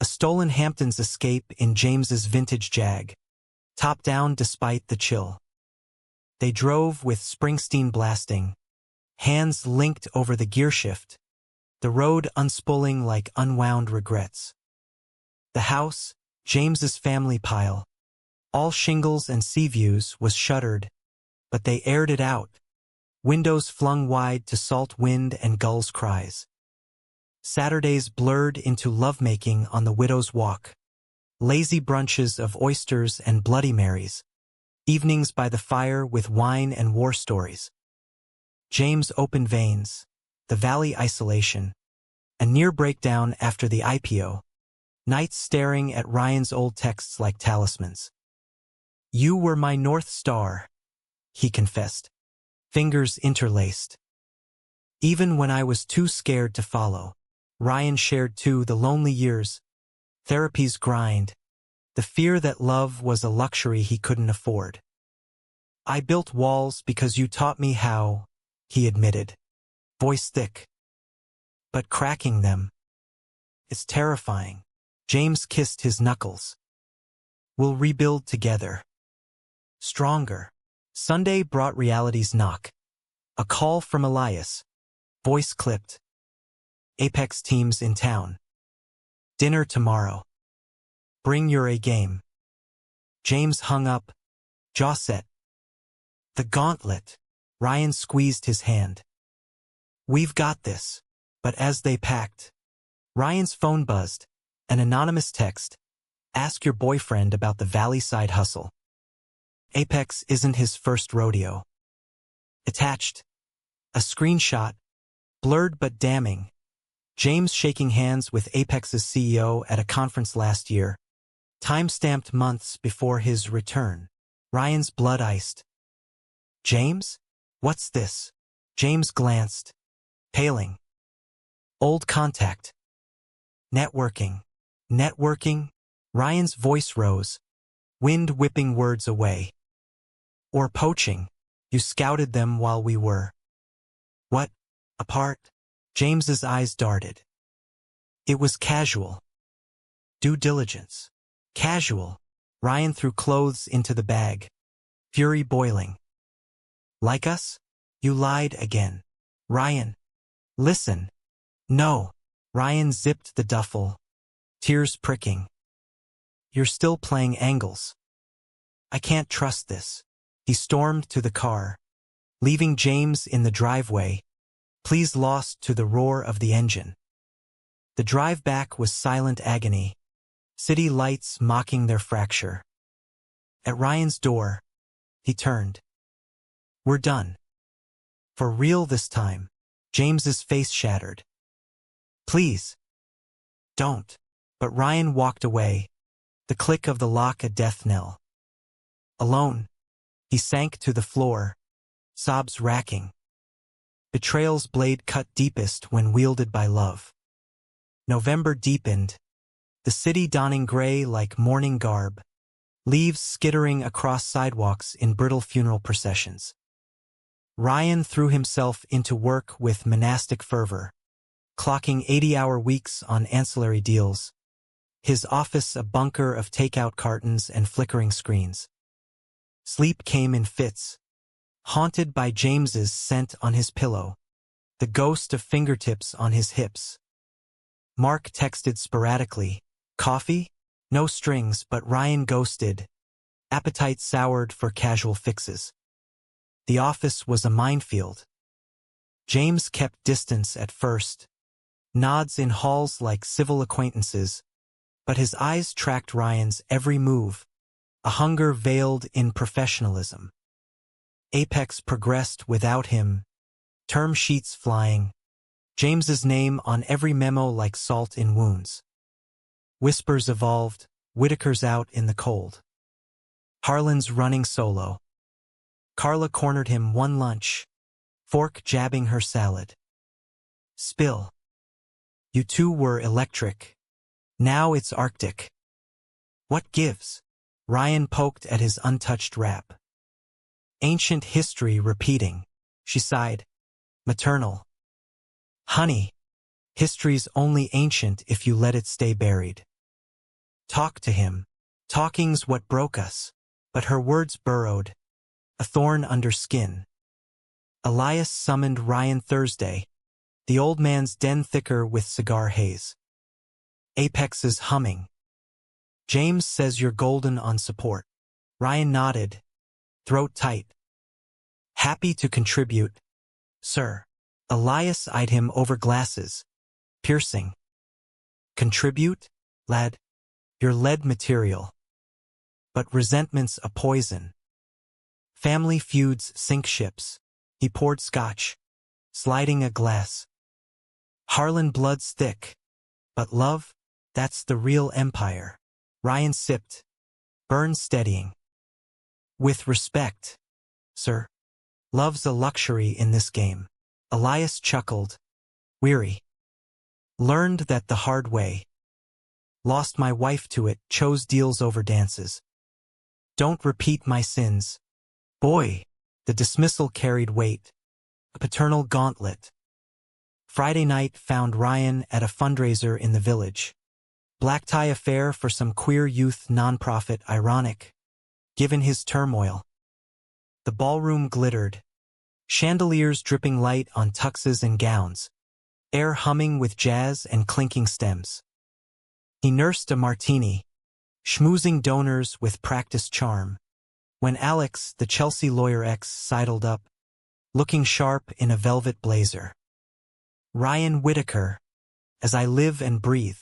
a stolen Hamptons escape in James's vintage Jag, top down despite the chill. They drove with Springsteen blasting, hands linked over the gearshift, the road unspooling like unwound regrets. The house, James's family pile, all shingles and sea views, was shuttered, but they aired it out, windows flung wide to salt wind and gulls' cries. Saturdays blurred into lovemaking on the widow's walk, lazy brunches of oysters and Bloody Marys, evenings by the fire with wine and war stories. James' open veins, the valley isolation, a near breakdown after the IPO, nights staring at Ryan's old texts like talismans. "You were my North Star," he confessed, fingers interlaced. "Even when I was too scared to follow." Ryan shared too the lonely years, therapy's grind, the fear that love was a luxury he couldn't afford. "I built walls because you taught me how," he admitted, voice thick. "But cracking them, It's terrifying. James kissed his knuckles. We'll rebuild together. Stronger. Sunday brought reality's knock. A call from Elias. Voice clipped. Apex teams in town. Dinner tomorrow. Bring your A game. James hung up, jaw set. The gauntlet. Ryan squeezed his hand. We've got this. But as they packed, Ryan's phone buzzed. An anonymous text. Ask your boyfriend about the Valley Side hustle. Apex isn't his first rodeo. Attached. A screenshot. Blurred but damning. James shaking hands with Apex's CEO at a conference last year. Time-stamped months before his return. Ryan's blood iced. James? What's this? James glanced. Paling. Old contact. Networking. Networking? Ryan's voice rose. Wind whipping words away. Or poaching. You scouted them while we were. What? Apart? James's eyes darted. It was casual. Due diligence. Casual. Ryan threw clothes into the bag. Fury boiling. Like us? You lied again. Ryan. Listen. No. Ryan zipped the duffel. Tears pricking. You're still playing angles. I can't trust this. He stormed to the car, leaving James in the driveway, please lost to the roar of the engine. The drive back was silent agony, city lights mocking their fracture. At Ryan's door, he turned. We're done. For real this time. James's face shattered. Please. Don't. But Ryan walked away, the click of the lock a death knell. Alone, he sank to the floor, sobs racking. Betrayal's blade cut deepest when wielded by love. November deepened, the city donning gray like mourning garb, leaves skittering across sidewalks in brittle funeral processions. Ryan threw himself into work with monastic fervor, clocking 80-hour weeks on ancillary deals, his office a bunker of takeout cartons and flickering screens. Sleep came in fits, haunted by James's scent on his pillow, the ghost of fingertips on his hips. Mark texted sporadically. Coffee? No strings, but Ryan ghosted. Appetite soured for casual fixes. The office was a minefield. James kept distance at first, nods in halls like civil acquaintances, but his eyes tracked Ryan's every move, a hunger veiled in professionalism. Apex progressed without him, term sheets flying, James's name on every memo like salt in wounds. Whispers evolved, Whitaker's out in the cold. Harlan's running solo. Carla cornered him one lunch, fork jabbing her salad. Spill. You two were electric. Now it's Arctic. What gives? Ryan poked at his untouched wrap. Ancient history repeating. She sighed. Maternal. Honey. History's only ancient if you let it stay buried. Talk to him. Talking's what broke us. But her words burrowed. A thorn under skin. Elias summoned Ryan Thursday. The old man's den thicker with cigar haze. Apex's humming. James says you're golden on support. Ryan nodded. Throat tight. Happy to contribute, sir. Elias eyed him over glasses. Piercing. Contribute, lad? You're lead material. But resentment's a poison. Family feuds sink ships. He poured scotch, sliding a glass. Harlan blood's thick. But love, that's the real empire. Ryan sipped. Burn steadying. With respect, sir. Love's a luxury in this game. Elias chuckled. Weary. Learned that the hard way. Lost my wife to it, chose deals over dances. Don't repeat my sins. Boy, the dismissal carried weight. A paternal gauntlet. Friday night found Ryan at a fundraiser in the village. Black tie affair for some queer youth nonprofit, ironic, given his turmoil. The ballroom glittered, chandeliers dripping light on tuxes and gowns, air humming with jazz and clinking stems. He nursed a martini, schmoozing donors with practiced charm, when Alex, the Chelsea lawyer ex, sidled up, looking sharp in a velvet blazer. Ryan Whitaker, as I live and breathe.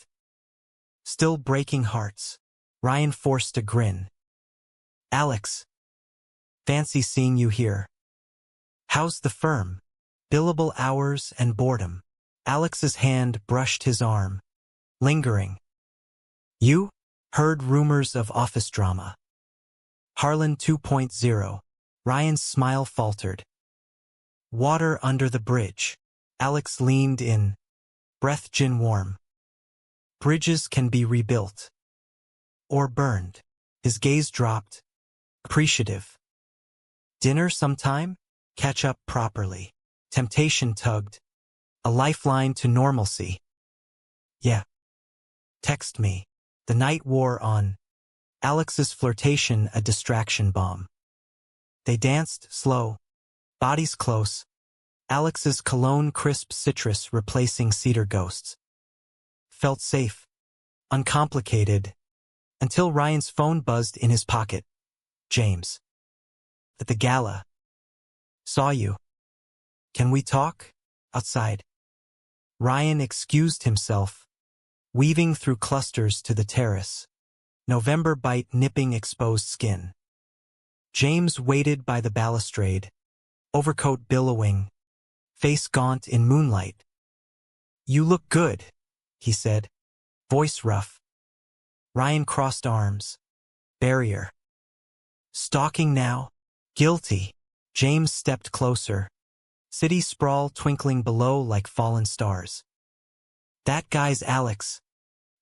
Still breaking hearts. Ryan forced a grin. Alex. Fancy seeing you here. How's the firm? Billable hours and boredom. Alex's hand brushed his arm, lingering. You? Heard rumors of office drama. Harlan 2.0. Ryan's smile faltered. Water under the bridge. Alex leaned in, breath gin warm. Bridges can be rebuilt. Or burned. His gaze dropped, appreciative. Dinner sometime? Catch up properly. Temptation tugged. A lifeline to normalcy. Yeah. Text me. The night wore on. Alex's flirtation a distraction bomb. They danced slow, bodies close. Alex's cologne crisp citrus replacing cedar ghosts. Felt safe, uncomplicated, until Ryan's phone buzzed in his pocket. James. At the gala. Saw you. Can we talk? Outside. Ryan excused himself, weaving through clusters to the terrace. November bite nipping exposed skin. James waited by the balustrade, overcoat billowing, face gaunt in moonlight. You look good, he said, voice rough. Ryan crossed arms. Barrier. Stalking now? Guilty. James stepped closer. City sprawl twinkling below like fallen stars. That guy's Alex,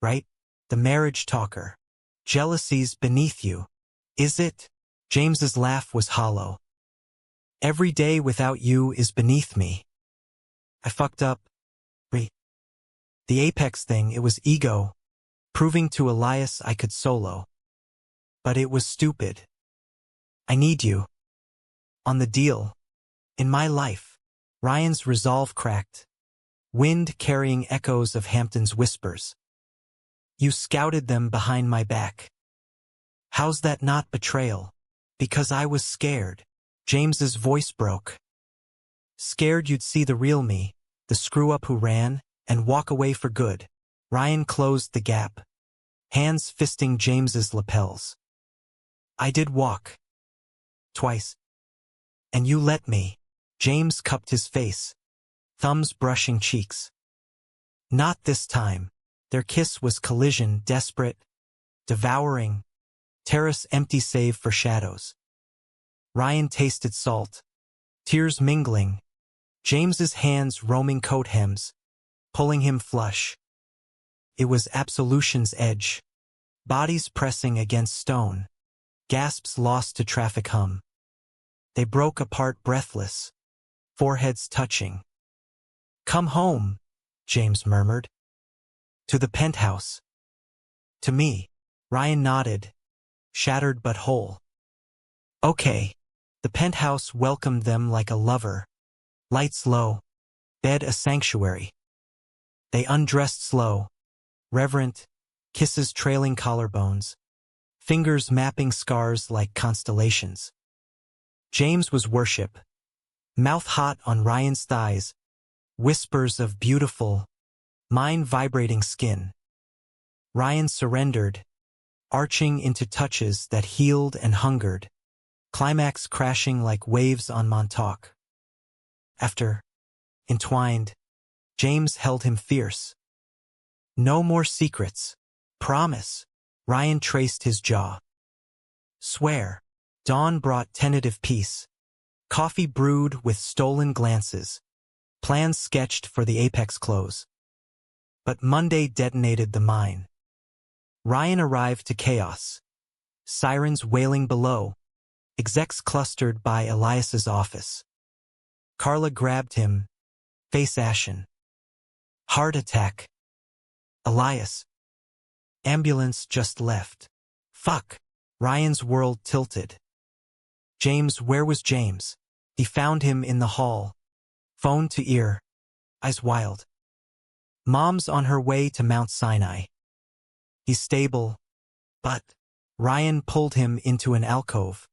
right? The marriage talker. Jealousy's beneath you. Is it? James's laugh was hollow. Every day without you is beneath me. I fucked up. The Apex thing, it was ego, proving to Elias I could solo. But it was stupid. I need you. On the deal. In my life. Ryan's resolve cracked. Wind carrying echoes of Hampton's whispers. You scouted them behind my back. How's that not betrayal? Because I was scared. James's voice broke. Scared you'd see the real me, the screw-up who ran, and walk away for good. Ryan closed the gap, hands fisting James's lapels. I did walk. Twice. And you let me. James cupped his face, thumbs brushing cheeks. Not this time. Their kiss was collision, desperate, devouring, terrace empty save for shadows. Ryan tasted salt, tears mingling, James's hands roaming coat hems, pulling him flush. It was absolution's edge, bodies pressing against stone, gasps lost to traffic hum. They broke apart breathless, foreheads touching. Come home, James murmured. To the penthouse. To me. Ryan nodded, shattered but whole. Okay. The penthouse welcomed them like a lover. Lights low. Bed a sanctuary. They undressed slow, reverent, kisses trailing collarbones, fingers mapping scars like constellations. James was worship, mouth hot on Ryan's thighs, whispers of beautiful, mind vibrating skin. Ryan surrendered, arching into touches that healed and hungered, climax crashing like waves on Montauk. After, entwined, James held him fierce. No more secrets. Promise. Ryan traced his jaw. Swear. Dawn brought tentative peace. Coffee brewed with stolen glances. Plans sketched for the Apex close. But Monday detonated the mine. Ryan arrived to chaos. Sirens wailing below. Execs clustered by Elias's office. Carla grabbed him, face ashen. Heart attack. Elias. Ambulance just left. Fuck. Ryan's world tilted. James, where was James? He found him in the hall. Phone to ear. Eyes wild. Mom's on her way to Mount Sinai. He's stable, but Ryan pulled him into an alcove.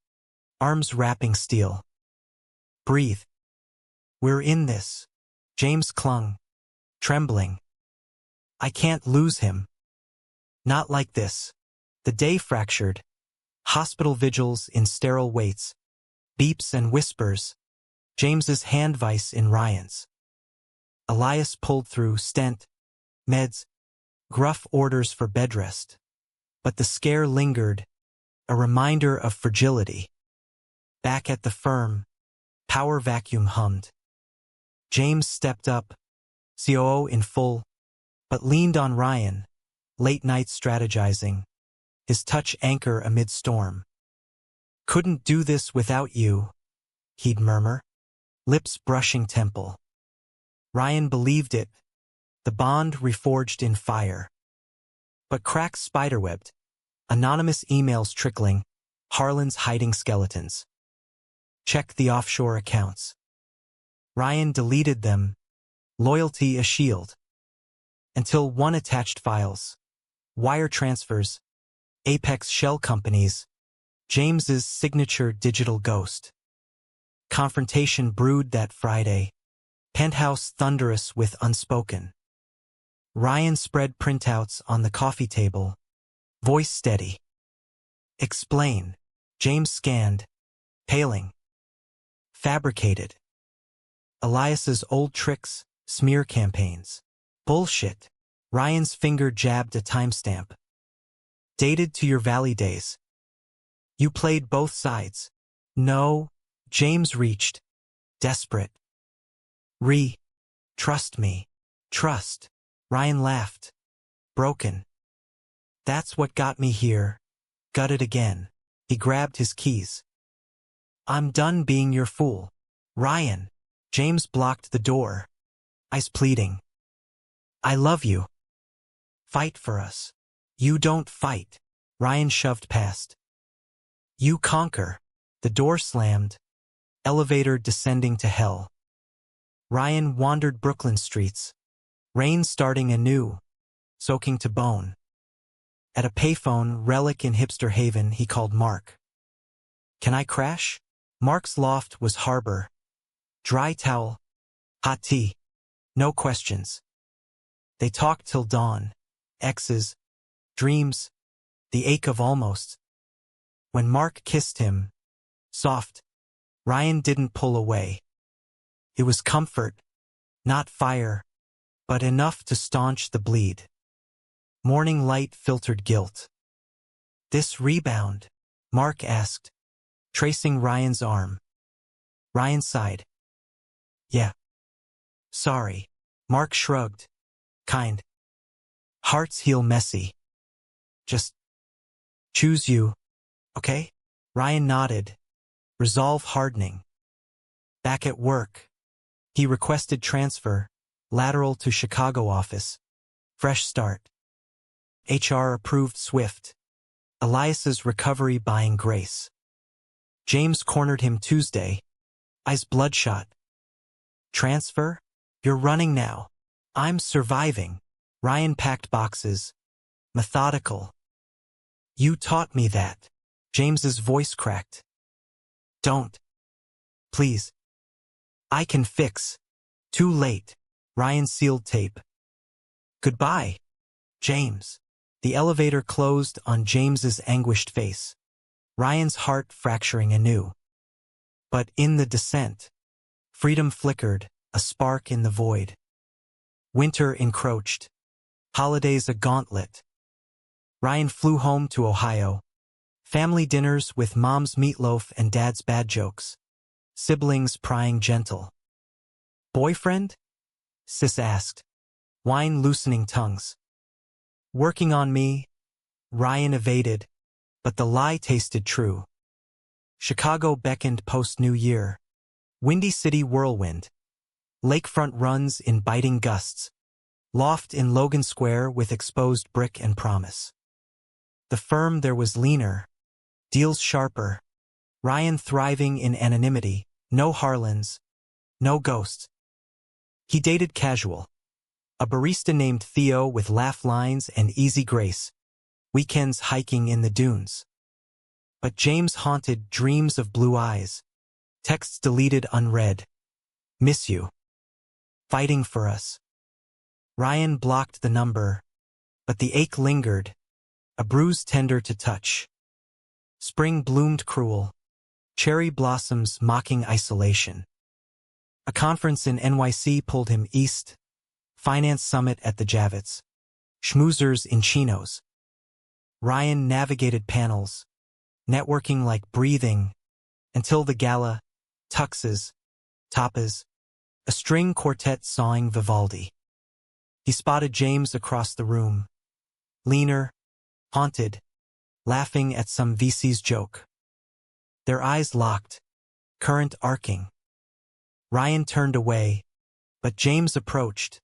Arms wrapping steel. Breathe. We're in this. James clung, trembling. I can't lose him. Not like this. The day fractured. Hospital vigils in sterile waits. Beeps and whispers. James's hand vice in Ryan's. Elias pulled through stent, meds, gruff orders for bed rest. But the scare lingered, a reminder of fragility. Back at the firm, power vacuum hummed. James stepped up, COO in full, but leaned on Ryan, late night strategizing, his touch anchor amid storm. Couldn't do this without you, he'd murmur, lips brushing temple. Ryan believed it, the bond reforged in fire. But cracks spiderwebbed, anonymous emails trickling, Harlan's hiding skeletons. Check the offshore accounts. Ryan deleted them, loyalty a shield. Until one attached files, wire transfers, Apex shell companies, James's signature digital ghost. Confrontation brewed that Friday, penthouse thunderous with unspoken. Ryan spread printouts on the coffee table, voice steady. Explain. James scanned, paling. Fabricated. Elias's old tricks, smear campaigns. Bullshit. Ryan's finger jabbed a timestamp. Dated to your Valley days. You played both sides. No, James reached. Desperate. Trust me. Trust. Ryan laughed. Broken. That's what got me here. Gutted again. He grabbed his keys. I'm done being your fool. Ryan. James blocked the door. Eyes pleading. I love you. Fight for us. You don't fight. Ryan shoved past. You conquer. The door slammed. Elevator descending to hell. Ryan wandered Brooklyn streets. Rain starting anew. Soaking to bone. At a payphone relic in hipster haven he called Mark. Can I crash? Mark's loft was harbor. Dry towel. Hot tea. No questions. They talked till dawn. Exes. Dreams. The ache of almost. When Mark kissed him, soft, Ryan didn't pull away. It was comfort, not fire, but enough to staunch the bleed. Morning light filtered guilt. This rebound? Mark asked, tracing Ryan's arm. Ryan sighed. Yeah. Sorry. Mark shrugged. Kind. Hearts heal messy. Just choose you, okay? Ryan nodded, resolve hardening. Back at work. He requested transfer, lateral to Chicago office. Fresh start. HR approved swift. Elias's recovery buying grace. James cornered him Tuesday. Eyes bloodshot. Transfer? You're running now. I'm surviving. Ryan packed boxes. Methodical. You taught me that. James's voice cracked. Don't. Please. I can fix. Too late. Ryan sealed tape. Goodbye, James. The elevator closed on James's anguished face. Ryan's heart fracturing anew. But in the descent, freedom flickered, a spark in the void. Winter encroached. Holidays a gauntlet. Ryan flew home to Ohio. Family dinners with mom's meatloaf and dad's bad jokes. Siblings prying gentle. Boyfriend? Sis asked. Wine loosening tongues. Working on me? Ryan evaded, but the lie tasted true. Chicago beckoned post-New Year. Windy City whirlwind. Lakefront runs in biting gusts. Loft in Logan Square with exposed brick and promise. The firm there was leaner, deals sharper. Ryan thriving in anonymity, no Harlans, no ghosts. He dated casual. A barista named Theo with laugh lines and easy grace. Weekends hiking in the dunes. But James haunted dreams of blue eyes. Texts deleted unread. Miss you. Fighting for us. Ryan blocked the number, but the ache lingered, a bruise tender to touch. Spring bloomed cruel, cherry blossoms mocking isolation. A conference in NYC pulled him east, finance summit at the Javits, schmoozers in chinos. Ryan navigated panels, networking like breathing, until the gala, tuxes, tapas, a string quartet sawing Vivaldi. He spotted James across the room, leaner, haunted, laughing at some VC's joke. Their eyes locked, current arcing. Ryan turned away, but James approached,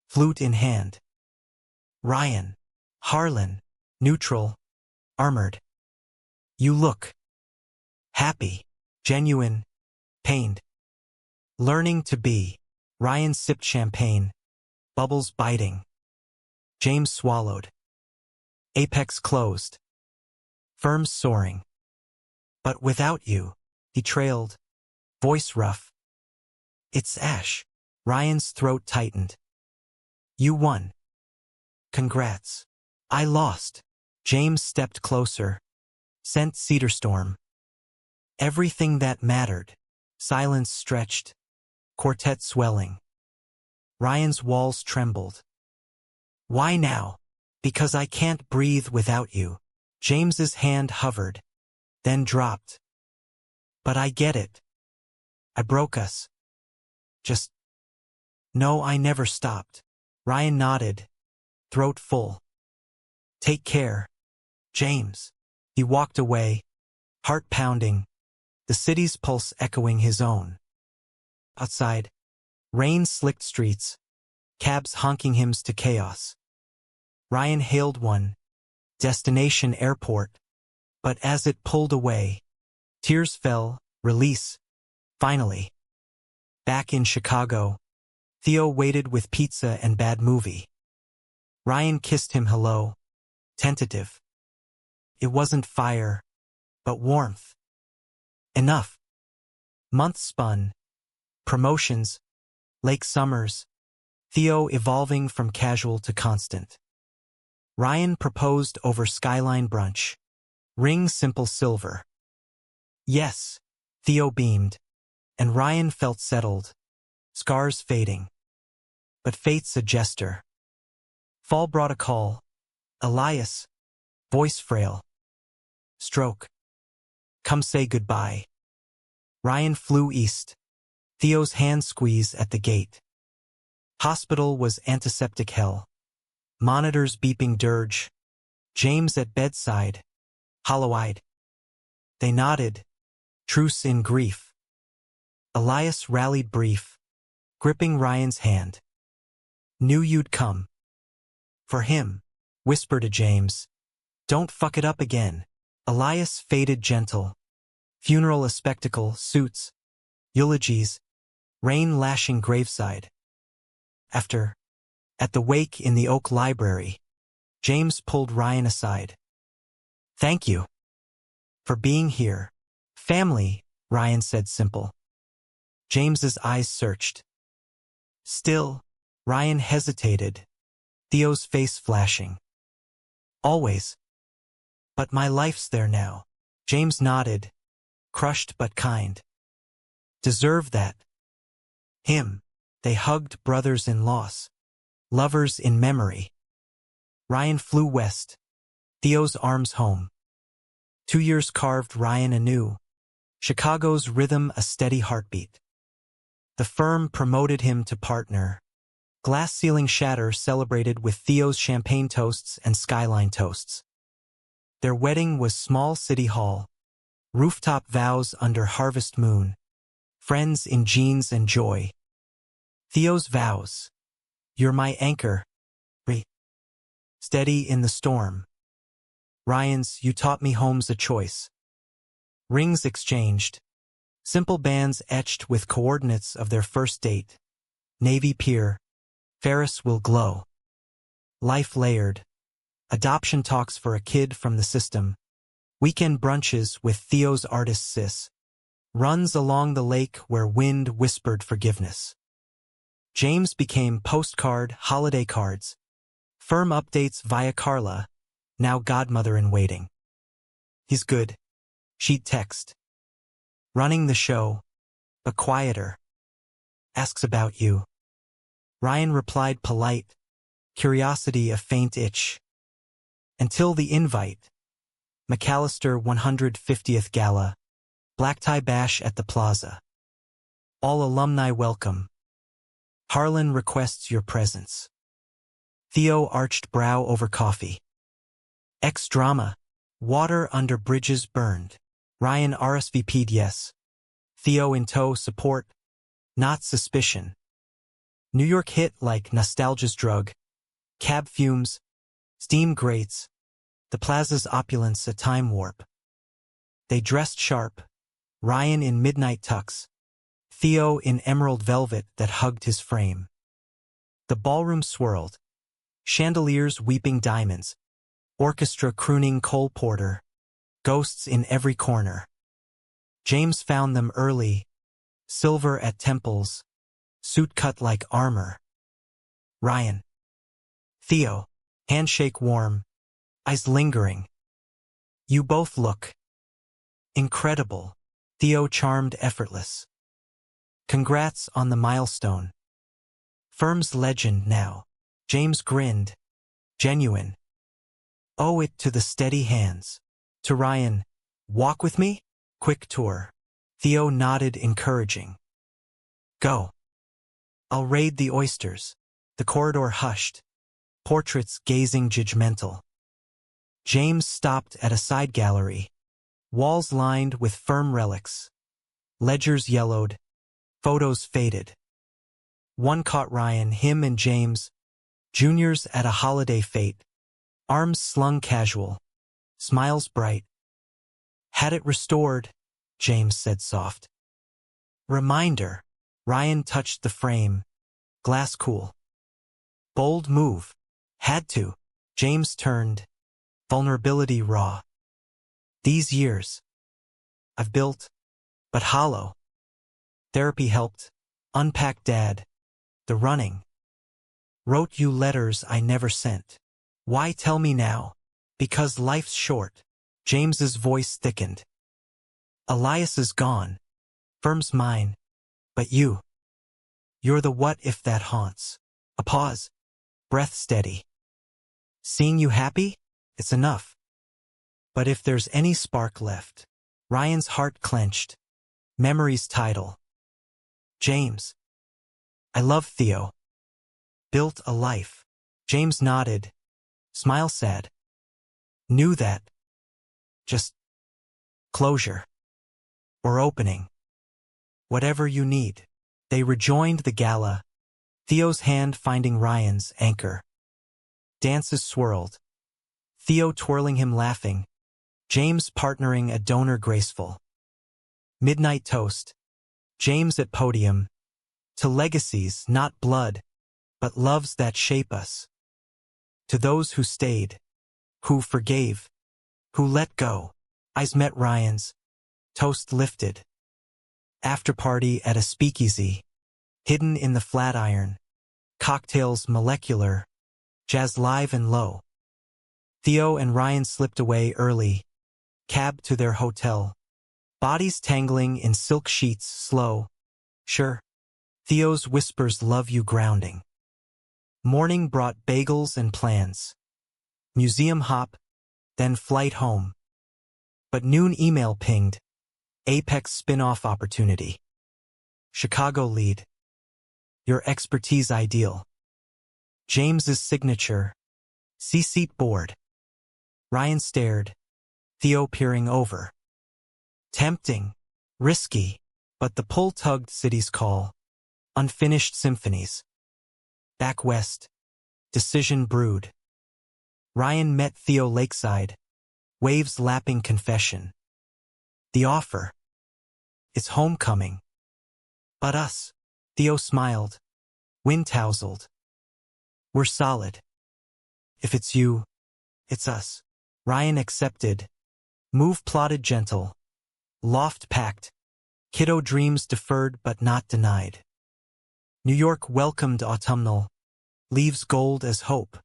flute in hand. Ryan, Harlan, neutral, armored. You look happy, genuine, pained. Learning to be. Ryan sipped champagne, bubbles biting. James swallowed. Apex closed. Firms soaring. But without you, he trailed, voice rough. It's Ash. Ryan's throat tightened. You won. Congrats. I lost. James stepped closer, sent cedar storm. Everything that mattered. Silence stretched, quartet swelling. Ryan's walls trembled. Why now? Because I can't breathe without you. James's hand hovered, then dropped. But I get it. I broke us. Just. No, I never stopped. Ryan nodded, throat full. Take care, James. He walked away, heart pounding, the city's pulse echoing his own. Outside, rain slicked streets, cabs honking hymns to chaos. Ryan hailed one, destination airport, but as it pulled away, tears fell, release, finally. Back in Chicago, Theo waited with pizza and bad movie. Ryan kissed him hello, tentative. It wasn't fire, but warmth. Enough. Months spun. Promotions. Lake summers. Theo evolving from casual to constant. Ryan proposed over Skyline brunch. Ring simple silver. Yes, Theo beamed, and Ryan felt settled, scars fading. But fate's a jester. Fall brought a call. Elias. Voice frail. Stroke. Come say goodbye. Ryan flew east. Theo's hand squeeze at the gate. Hospital was antiseptic hell. Monitors beeping dirge. James at bedside, hollow-eyed. They nodded, truce in grief. Elias rallied brief, gripping Ryan's hand. Knew you'd come. For him, whisper to James. Don't fuck it up again. Elias faded gentle. Funeral a spectacle, suits, eulogies, rain lashing graveside. After, at the wake in the Oak Library, James pulled Ryan aside. Thank you for being here. Family, Ryan said simple. James's eyes searched. Still, Ryan hesitated, Theo's face flashing. Always. But my life's there now. James nodded, crushed but kind. Deserve that. Him. They hugged, brothers in loss, lovers in memory. Ryan flew west, Theo's arms home. 2 years carved Ryan anew, Chicago's rhythm a steady heartbeat. The firm promoted him to partner. Glass ceiling shatter celebrated with Theo's champagne toasts and skyline toasts. Their wedding was small city hall, rooftop vows under harvest moon, friends in jeans and joy. Theo's vows. You're my anchor, Steady in the storm. Ryan's "You taught me home's a choice." Rings exchanged. Simple bands etched with coordinates of their first date. Navy Pier. Ferris will glow. Life layered. Adoption talks for a kid from the system. Weekend brunches with Theo's artist sis. Runs along the lake where wind whispered forgiveness. James became postcard holiday cards. Firm updates via Carla, now godmother in waiting. He's good. She'd text. Running the show, but quieter. Asks about you. Ryan replied polite, curiosity a faint itch. Until the invite. McAllister 150th Gala. Black tie bash at the plaza. All alumni welcome. Harlan requests your presence. Theo arched brow over coffee. Ex-drama. Water under bridges burned. Ryan RSVP'd yes. Theo in tow support. Not suspicion. New York hit like nostalgia's drug. Cab fumes. Steam grates. The plaza's opulence a time warp. They dressed sharp. Ryan in midnight tux. Theo in emerald velvet that hugged his frame. The ballroom swirled. Chandeliers weeping diamonds. Orchestra crooning Cole Porter. Ghosts in every corner. James found them early. Silver at temples. Suit cut like armor. Ryan. Theo. Handshake warm. Eyes lingering. You both look incredible. Theo charmed effortless. Congrats on the milestone. Firm's legend now. James grinned. Genuine. Owe it to the steady hands. To Ryan, walk with me? Quick tour. Theo nodded encouraging. Go. I'll raid the oysters. The corridor hushed. Portraits gazing judgmental. James stopped at a side gallery. Walls lined with firm relics. Ledgers yellowed. Photos faded. One caught Ryan, him and James. Juniors at a holiday fete. Arms slung casual. Smiles bright. Had it restored, James said soft. Reminder. Ryan touched the frame. Glass cool. Bold move. Had to. James turned. Vulnerability raw. These years. I've built, but hollow. Therapy helped. Unpack dad. The running. Wrote you letters I never sent. Why tell me now? Because life's short. James's voice thickened. Elias is gone. Firm's mine. But you. You're the what if that haunts. A pause. Breath steady. Seeing you happy? It's enough. But if there's any spark left. Ryan's heart clenched. Memory's title. James. I love Theo. Built a life. James nodded. Smile sad. Knew that. Just closure. Or opening. Whatever you need. They rejoined the gala. Theo's hand finding Ryan's anchor. Dances swirled. Theo twirling him laughing. James partnering a donor graceful. Midnight toast. James at podium. To legacies, not blood, but loves that shape us. To those who stayed. Who forgave. Who let go. Eyes met Ryan's. Toast lifted. After party at a speakeasy. Hidden in the Flatiron. Cocktails molecular. Jazz live and low. Theo and Ryan slipped away early. Cab to their hotel. Bodies tangling in silk sheets slow. Sure. Theo's whispers love you grounding. Morning brought bagels and plans. Museum hop, then flight home. But noon email pinged. Apex spin-off opportunity. Chicago lead. Your expertise ideal. James's signature. C-seat board. Ryan stared. Theo peering over. Tempting. Risky. But the pull tugged city's call. Unfinished symphonies. Back west. Decision brewed. Ryan met Theo lakeside, waves lapping confession. The offer. It's homecoming. But us. Theo smiled, wind-tousled. We're solid. If it's you, it's us. Ryan accepted. Move plotted gentle. Loft packed. Kiddo dreams deferred but not denied. New York welcomed autumnal. Leaves gold as hope.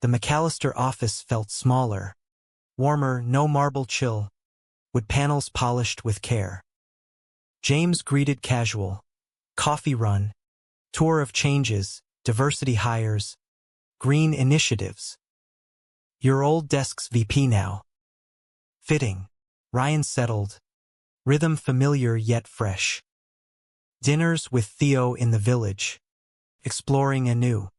The McAllister office felt smaller. Warmer, no marble chill. Wood panels polished with care. James greeted casual. Coffee run. Tour of changes. Diversity hires. Green initiatives. Your old desk's VP now. Fitting. Ryan settled. Rhythm familiar yet fresh. Dinners with Theo in the village. Exploring anew.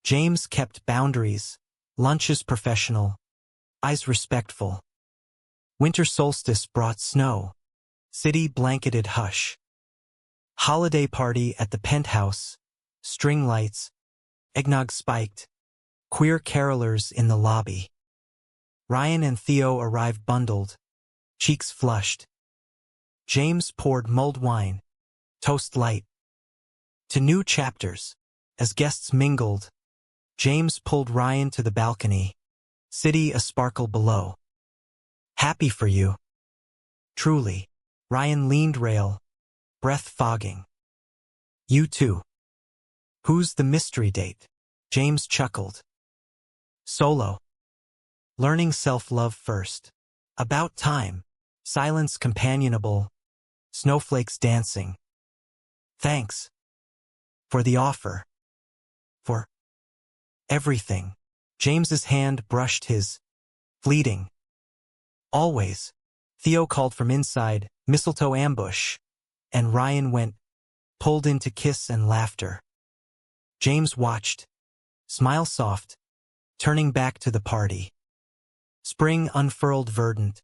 James kept boundaries. Lunches professional. Eyes respectful. Winter solstice brought snow. City blanketed hush. Holiday party at the penthouse. String lights. Eggnog spiked. Queer carolers in the lobby. Ryan and Theo arrived bundled. Cheeks flushed. James poured mulled wine. Toast light. To new chapters. As guests mingled, James pulled Ryan to the balcony. City a sparkle below. Happy for you. Truly. Ryan leaned rail. Breath fogging. You too. Who's the mystery date? James chuckled. Solo. Learning self-love first. About time. Silence companionable. Snowflakes dancing. Thanks. For the offer. For everything. James's hand brushed his. Fleeting. Always. Theo called from inside, mistletoe ambush. And Ryan went, pulled into kiss and laughter. James watched. Smile soft. Turning back to the party. Spring unfurled verdant.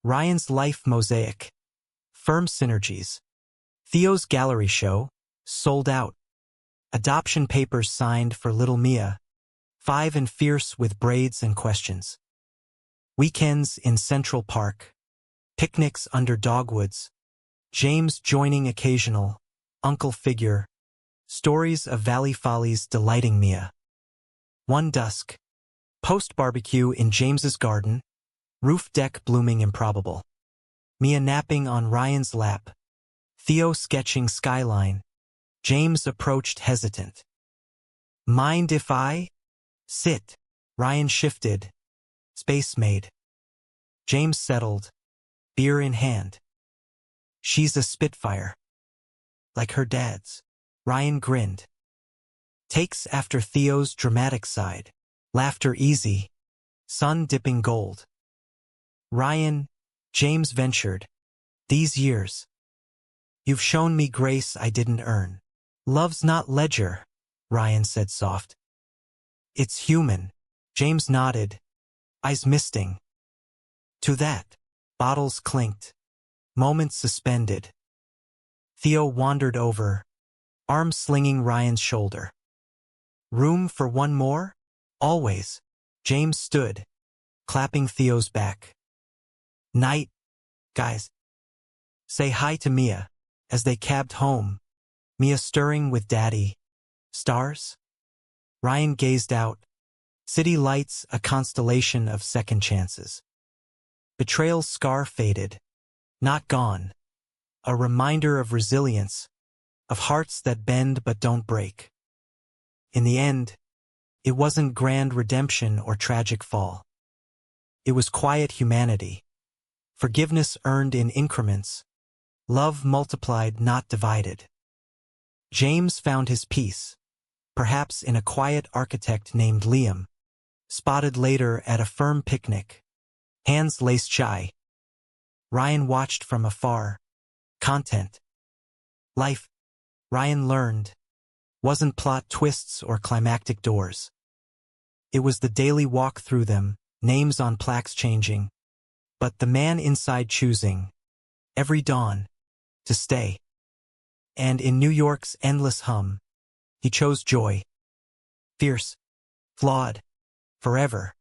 Ryan's life mosaic. Firm synergies. Theo's gallery show. Sold out. Adoption papers signed for little Mia. 5 and fierce with braids and questions. Weekends in Central Park. Picnics under dogwoods. James joining occasional. Uncle figure. Stories of Valley Follies delighting Mia. One dusk. Post-barbecue in James's garden. Roof deck blooming improbable. Mia napping on Ryan's lap. Theo sketching skyline. James approached hesitant. Mind if I? Sit. Ryan shifted. Space made. James settled. Beer in hand. She's a spitfire. Like her dad's. Ryan grinned. Takes after Theo's dramatic side. Laughter easy. Sun dipping gold. Ryan, James ventured. These years. You've shown me grace I didn't earn. Love's not ledger, Ryan said soft. It's human. James nodded. Eyes misting. To that. Bottles clinked. Moments suspended. Theo wandered over. Arm slinging Ryan's shoulder. Room for one more? Always. James stood. Clapping Theo's back. Night, guys. Say hi to Mia. As they cabbed home. Mia stirring with daddy. Stars? Ryan gazed out. City lights a constellation of second chances. Betrayal's scar faded. Not gone. A reminder of resilience. Of hearts that bend but don't break. In the end, it wasn't grand redemption or tragic fall. It was quiet humanity. Forgiveness earned in increments. Love multiplied, not divided. James found his peace. Perhaps in a quiet architect named Liam. Spotted later at a firm picnic. Hands laced shy. Ryan watched from afar. Content. Life, Ryan learned, wasn't plot twists or climactic doors. It was the daily walk through them, names on plaques changing. But the man inside choosing, every dawn, to stay. And in New York's endless hum, he chose joy. Fierce, flawed, forever.